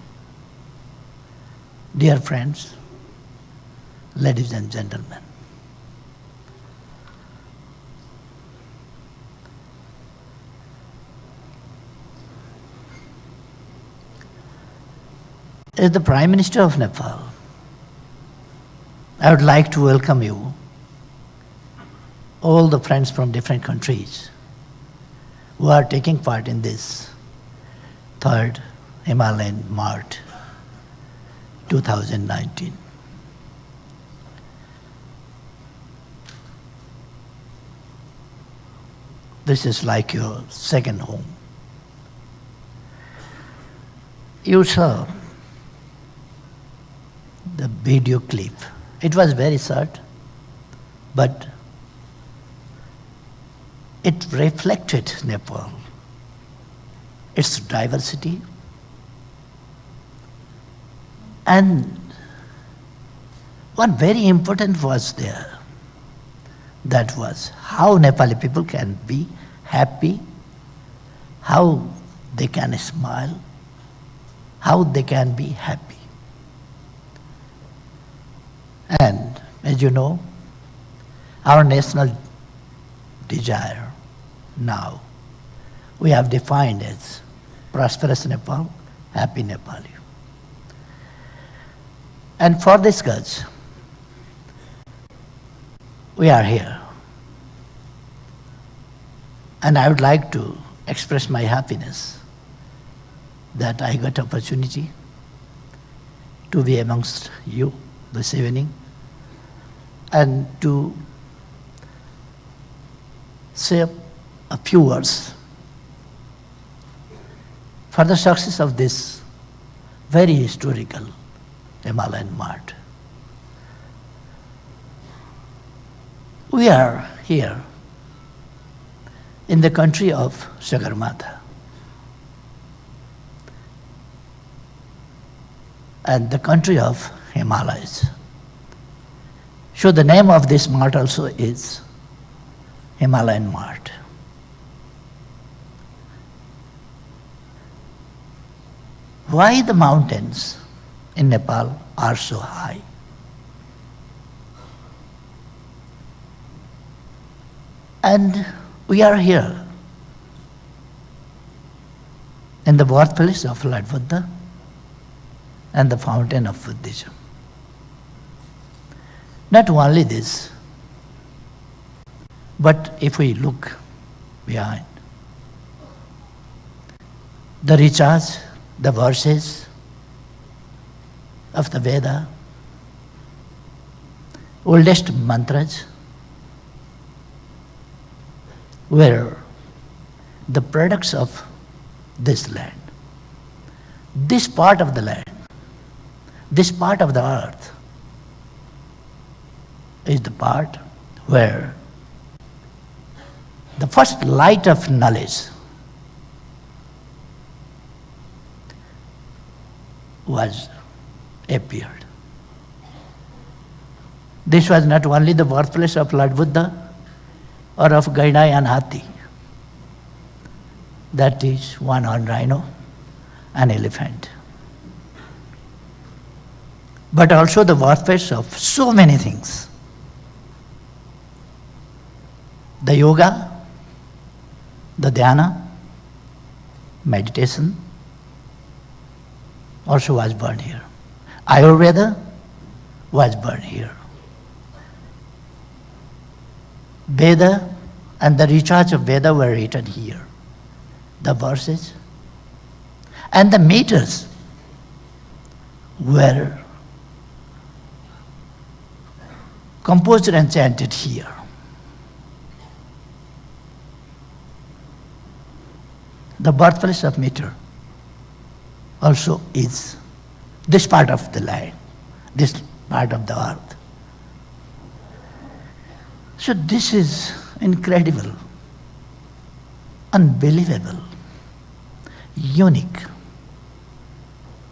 Dear friends, ladies and gentlemen, as the Prime Minister of Nepal, I would like to welcome you, all the friends from different countries who are taking part in this third Himalayan Mart 2019. This is like your second home. You saw the video clip. It was very short, but it reflected Nepal, its diversity, and one very important was there. That was how Nepali people can be happy, how they can smile, how they can be happy. And as you know, our national desire now we have defined as prosperous Nepal, happy Nepali. And for this cause, we are here. And I would like to express my happiness that I got opportunity to be amongst you this evening and to say a few words for the success of this very historical Himalayan Mart. We are here in the country of Sagarmatha. And the country of Himalayas. So the name of this mart also is Himalayan Mart. Why the mountains in Nepal are so high? And we are here in the birthplace of Lord Buddha and the fountain of Buddhism. Not only this, but if we look behind, the rituals, the verses of the Veda, oldest mantras, were the products of this land. This part of the land, this part of the earth is the part where the first light of knowledge was appeared. This was not only the birthplace of Lord Buddha or of Gaidai and Hathi, that is one-horned rhino, an elephant, but also the birthplace of so many things. The yoga, the dhyana, meditation also was born here. Ayurveda was born here. Veda and the research of Veda were written here. The verses and the meters were composed and chanted here. The birthplace of meter also is this part of the land, this part of the earth. So this is incredible, unbelievable, unique,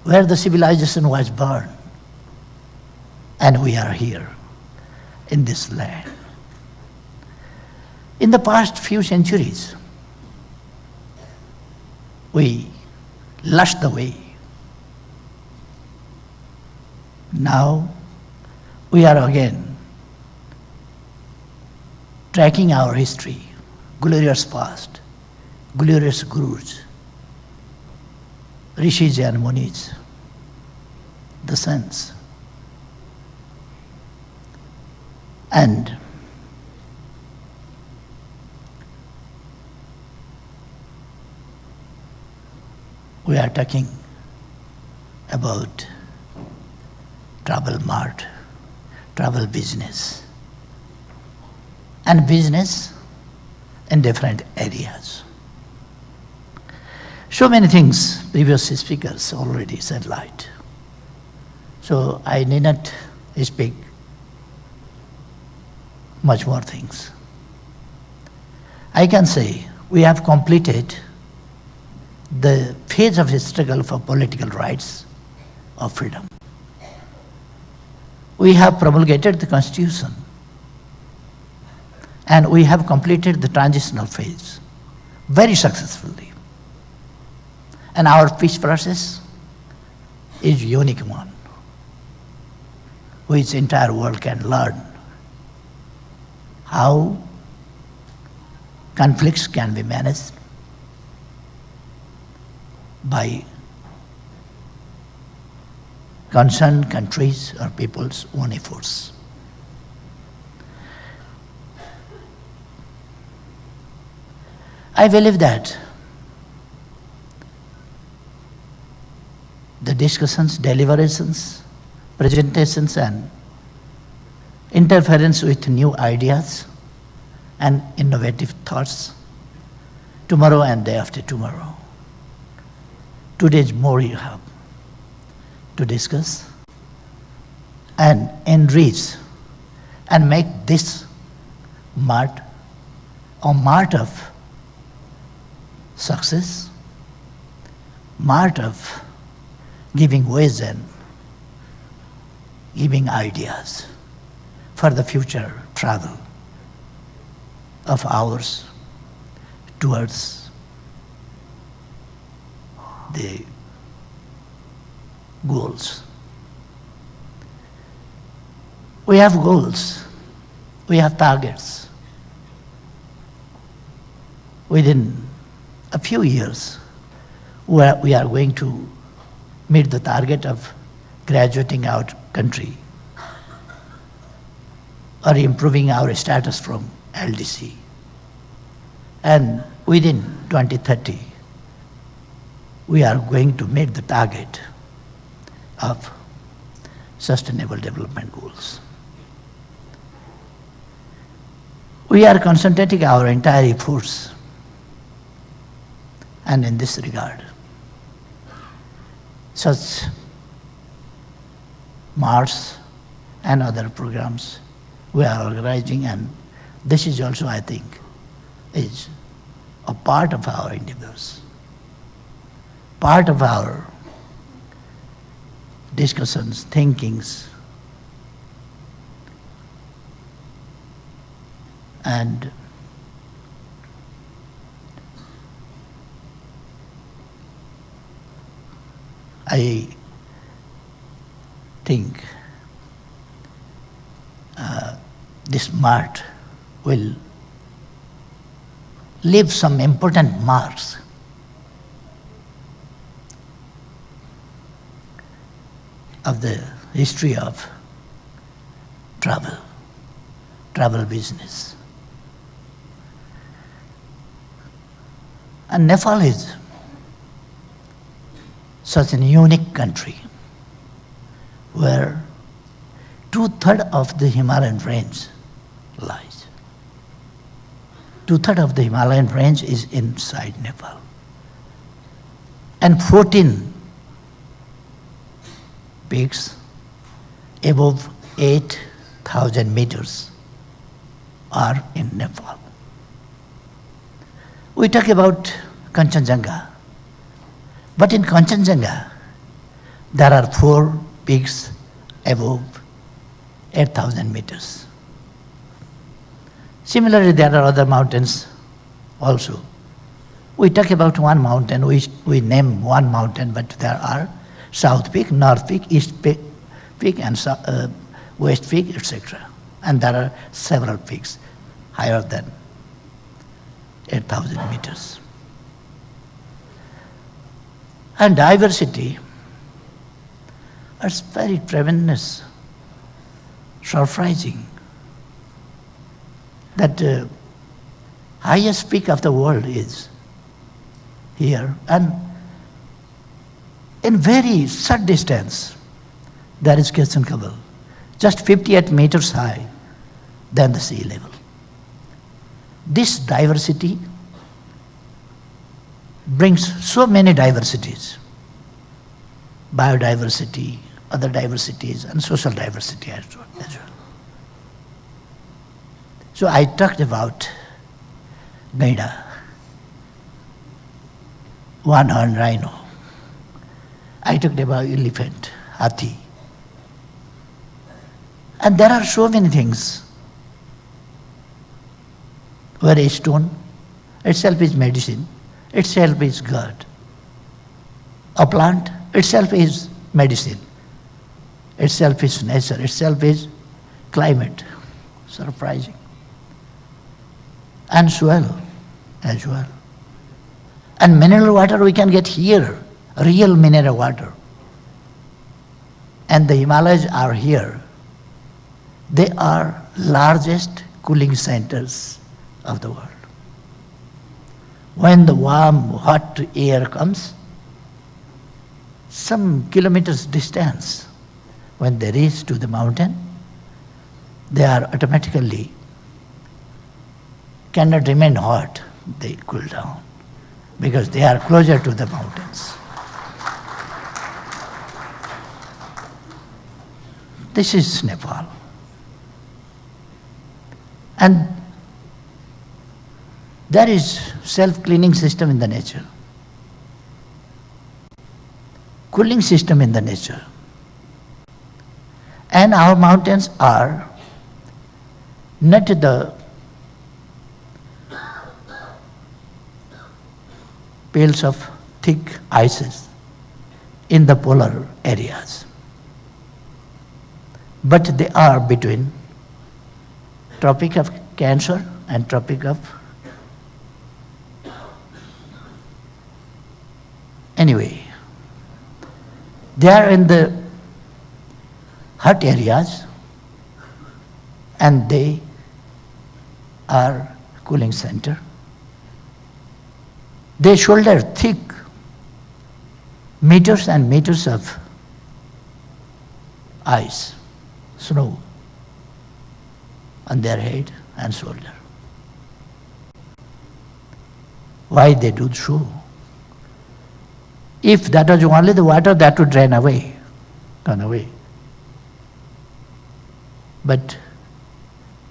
where the civilization was born, and we are here in this land. In the past few centuries, we lost the way. Now we are again tracking our history, glorious past, glorious gurus, rishis and munis, the saints. And we are talking about travel mart, travel business, and business in different areas. So many things previous speakers already said light. So I need not speak much more things. I can say we have completed the phase of struggle for political rights of freedom. We have promulgated the Constitution, and we have completed the transitional phase very successfully. And our peace process is a unique one, which the entire world can learn how conflicts can be managed by concerned countries or people's own efforts. I believe that the discussions, deliberations, presentations, and interference with new ideas and innovative thoughts tomorrow and day after tomorrow. 2 days more you have to discuss and enrich and make this mart a mart of success, mart of giving ways and giving ideas for the future travel of ours towards the goals. We have goals, we have targets. Within a few years, we are going to meet the target of graduating our country or improving our status from LDC. And within 2030, we are going to meet the target of Sustainable Development Goals. We are concentrating our entire efforts, and in this regard, such Marts and other programs we are organizing, and this is also, I think, is a part of our endeavors, part of our discussions, thinkings, and I think this Mart will leave some important marks of the history of travel business. And Nepal is such a unique country where 2/3 of the Himalayan range lies. 2/3 of the Himalayan range is inside Nepal. And 14 peaks above 8,000 meters are in Nepal. We talk about Kanchenjunga, but in Kanchenjunga there are 4 peaks above 8,000 meters. Similarly, there are other mountains also. We talk about one mountain, we name one mountain, but there are South Peak, North Peak, East Peak and West Peak, etc. And there are several peaks higher than 8,000 meters. And diversity is very tremendous, surprising, that the highest peak of the world is here, and in very short distance there is Kanchenjunga, just 58 meters high than the sea level. This diversity brings so many diversities, biodiversity, other diversities, and social diversity as well. So I talked about Gaida, one-horned rhino. I talked about elephant, hathi. And there are so many things where a stone itself is medicine, itself is God. A plant itself is medicine, itself is nature, itself is climate. Surprising. And soil as well. And mineral water we can get here, real mineral water. And the Himalayas are here. They are largest cooling centers of the world. When the warm, hot air comes, some kilometers distance, when they reach to the mountain, they are automatically cannot remain hot, they cool down because they are closer to the mountains. This is Nepal. And there is self-cleaning system in the nature, cooling system in the nature. And our mountains are not the piles of thick ices in the polar areas, but they are between Tropic of Cancer and Tropic of anyway. They are in the hot areas and they are cooling center. They shoulder thick meters and meters of ice, snow on their head and shoulder. why they do so. If that was only the water, that would drain away, gone away. But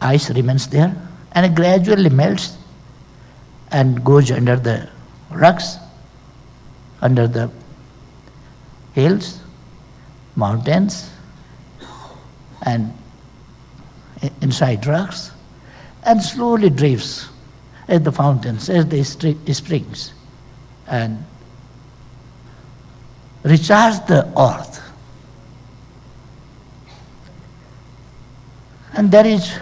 ice remains there and it gradually melts and goes under the rocks, under the hills, mountains, and inside rocks, and slowly drifts as the fountains, as the springs, and recharge the earth. And there is,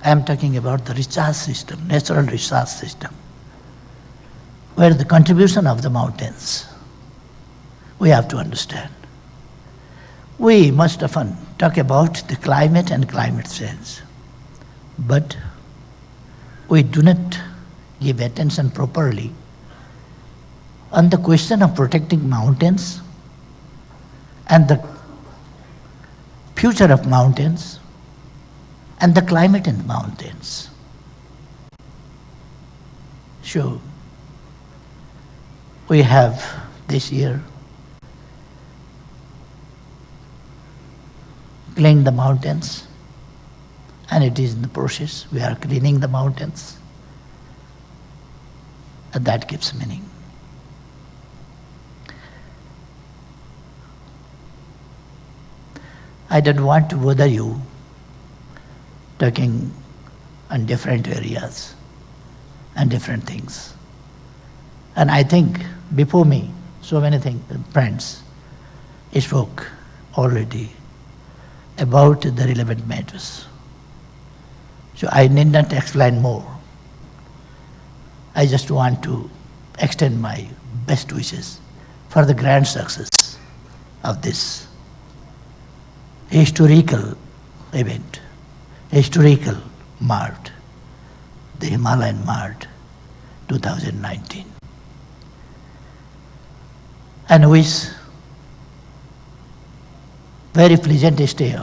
I am talking about the recharge system, natural recharge system, where the contribution of the mountains, we have to understand. We must often talk about the climate and climate change, but we do not give attention properly on the question of protecting mountains and the future of mountains and the climate in the mountains. So, we have this year cleaned the mountains, and it is in the process. We are cleaning the mountains, and that gives meaning. I don't want to bother you talking on different areas and different things. And I think before me, so many friends spoke already about the relevant matters. So I need not explain more. I just want to extend my best wishes for the grand success of this historical event, historical Mart, the Himalayan Mart 2019. And wish very pleasant stay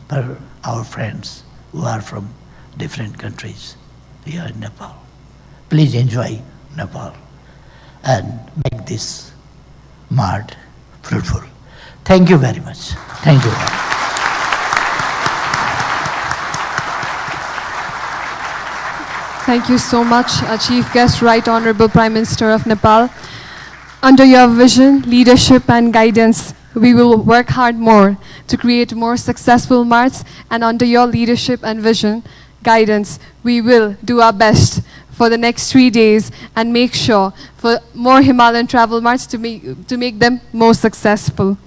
for our friends who are from different countries here in Nepal. Please enjoy Nepal and make this Mart fruitful. Thank you very much. Thank you. Thank you so much, Chief Guest, Right Honorable Prime Minister of Nepal. Under your vision, leadership and guidance, we will work hard more to create more successful marts, and under your leadership and vision, guidance, we will do our best for the next 3 days and make sure for more Himalayan travel marts to make them more successful.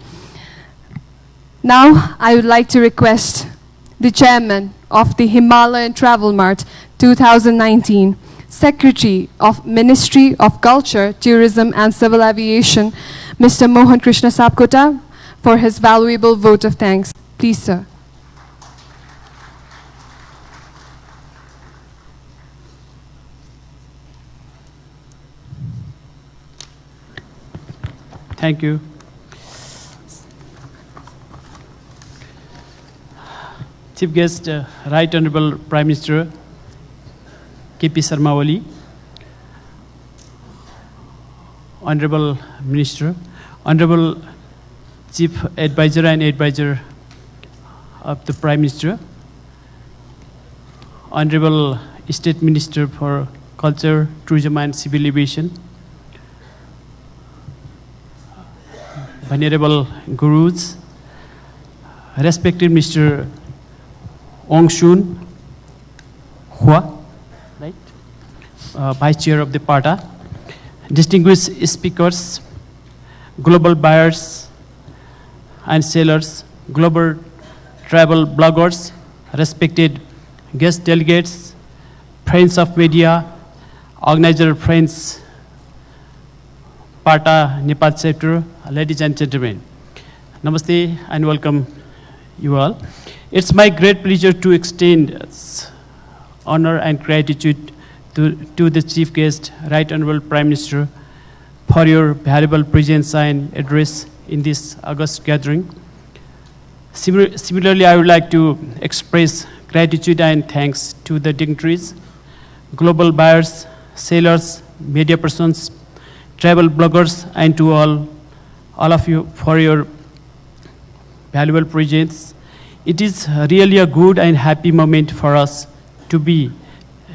Now, I would like to request the Chairman of the Himalayan Travel Mart 2019, Secretary of Ministry of Culture, Tourism and Civil Aviation, Mr. Mohan Krishna Sapkota, for his valuable vote of thanks. Please, sir. Thank you. Chief Guest, Right Honorable Prime Minister K.P. Sharma Oli, Honorable Minister, Honorable Chief Advisor and Advisor of the Prime Minister, Honorable State Minister for Culture, Tourism and Civil Aviation, Venerable Gurus, respected Mr. Ong Shun Hua, right? Vice Chair of the PATA, distinguished speakers, global buyers and sellers, global travel bloggers, respected guest delegates, friends of media, organizer friends, PATA Nepal chapter, ladies and gentlemen, namaste and welcome you all. It's my great pleasure to extend honor and gratitude to the Chief Guest, Right Honorable Prime Minister, for your valuable presence and address in this August gathering. Similarly, I would like to express gratitude and thanks to the dignitaries, global buyers, sailors, media persons, travel bloggers, and to all of you for your valuable presence. It is really a good and happy moment for us to be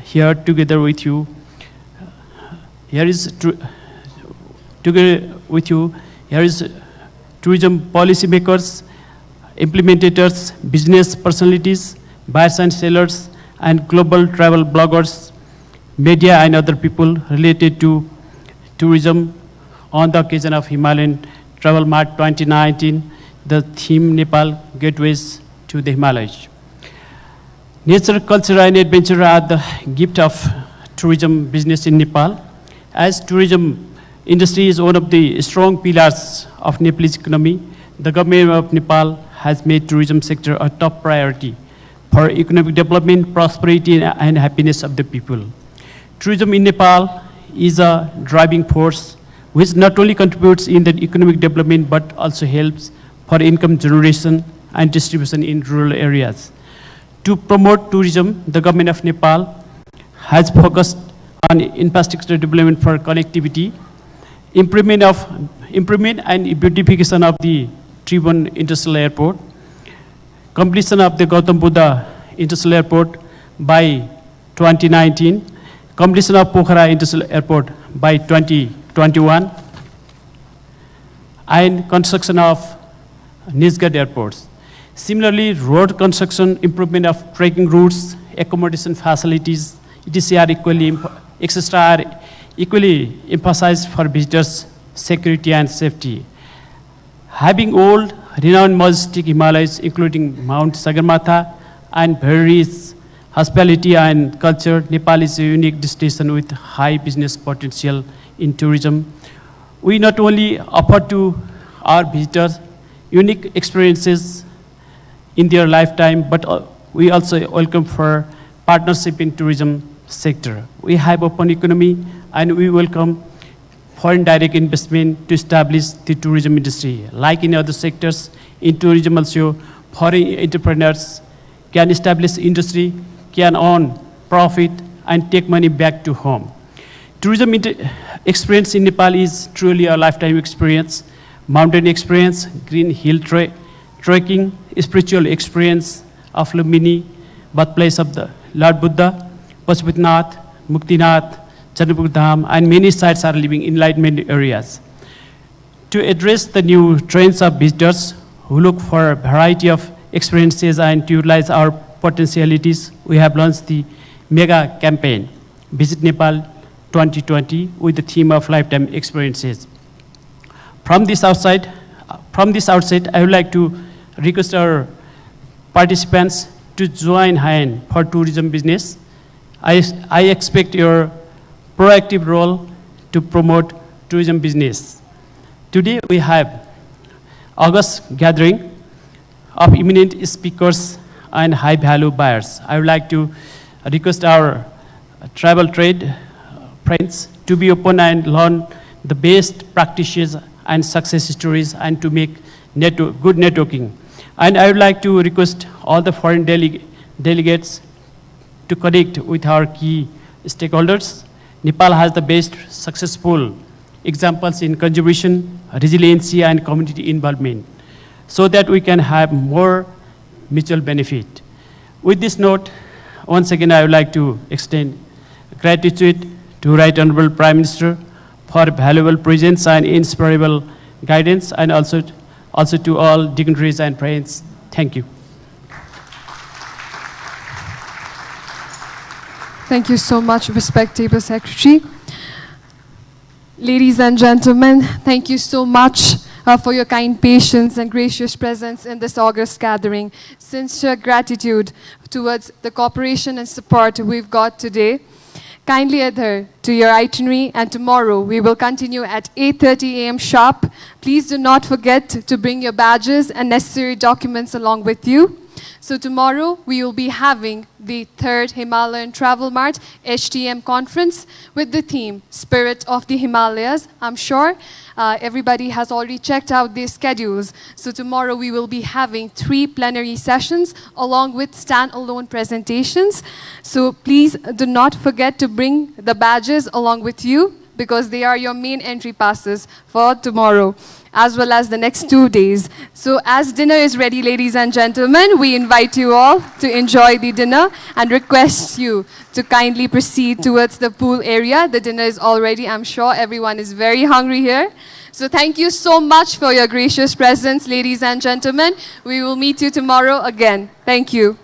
here together with you. Together with you, here is tourism policymakers, implementators, business personalities, buyers and sellers, and global travel bloggers, media and other people related to tourism on the occasion of Himalayan Travel Mart 2019, the theme Nepal Gateways to the Himalayas. Nature, culture, and adventure are the gift of tourism business in Nepal. As tourism industry is one of the strong pillars of Nepalese economy, the government of Nepal has made tourism sector a top priority for economic development, prosperity, and happiness of the people. Tourism in Nepal is a driving force which not only contributes in the economic development but also helps for income generation and distribution in rural areas. To promote tourism, the government of Nepal has focused on infrastructure development for connectivity, improvement and beautification of the Tribhuvan International Airport, completion of the Gautam Buddha International Airport by 2019, completion of Pokhara International Airport by 2021, and construction of Nisgad airports. Similarly, road construction, improvement of trekking routes, accommodation facilities, etc. are equally emphasized for visitors' security and safety. Having old, renowned majestic Himalayas, including Mount Sagarmatha and very rich hospitality and culture, Nepal is a unique destination with high business potential in tourism. We not only offer to our visitors unique experiences in their lifetime, but we also welcome for partnership in tourism sector. We have open economy and we welcome foreign direct investment to establish the tourism industry. Like in other sectors, in tourism also, foreign entrepreneurs can establish industry, can earn profit and take money back to home. Tourism experience in Nepal is truly a lifetime experience. Mountain experience, green hill trekking, spiritual experience of Lumbini, birthplace of the Lord Buddha, Pashupatinath, Muktinath, Chandrapur Dham, and many sites are living enlightenment areas. To address the new trends of visitors who look for a variety of experiences and to utilize our potentialities, we have launched the mega campaign, Visit Nepal 2020, with the theme of lifetime experiences. From this outset, I would like to request our participants to join hand for tourism business. I expect your proactive role to promote tourism business. Today we have August gathering of eminent speakers and high value buyers. I would like to request our travel trade friends to be open and learn the best practices and success stories and to make good networking. And I would like to request all the foreign delegates to connect with our key stakeholders. Nepal has the best successful examples in conservation, resiliency, and community involvement so that we can have more mutual benefit. With this note, once again, I would like to extend gratitude to Right Honorable Prime Minister for valuable presence and inspirable guidance, and also to all dignitaries and friends. Thank you. Thank you so much, respectable Secretary. Ladies and gentlemen, thank you so much for your kind patience and gracious presence in this August gathering. Sincere gratitude towards the cooperation and support we've got today. Kindly adhere to your itinerary, and tomorrow we will continue at 8:30 a.m. sharp. Please do not forget to bring your badges and necessary documents along with you. So tomorrow we will be having the 3rd Himalayan Travel Mart HTM conference with the theme Spirit of the Himalayas. I'm sure everybody has already checked out their schedules. So tomorrow we will be having 3 plenary sessions along with standalone presentations. So please do not forget to bring the badges along with you, because they are your main entry passes for tomorrow, as well as the next 2 days. So as dinner is ready, ladies and gentlemen, we invite you all to enjoy the dinner and request you to kindly proceed towards the pool area. The dinner is all ready. I'm sure everyone is very hungry here. So thank you so much for your gracious presence, ladies and gentlemen. We will meet you tomorrow again. Thank you.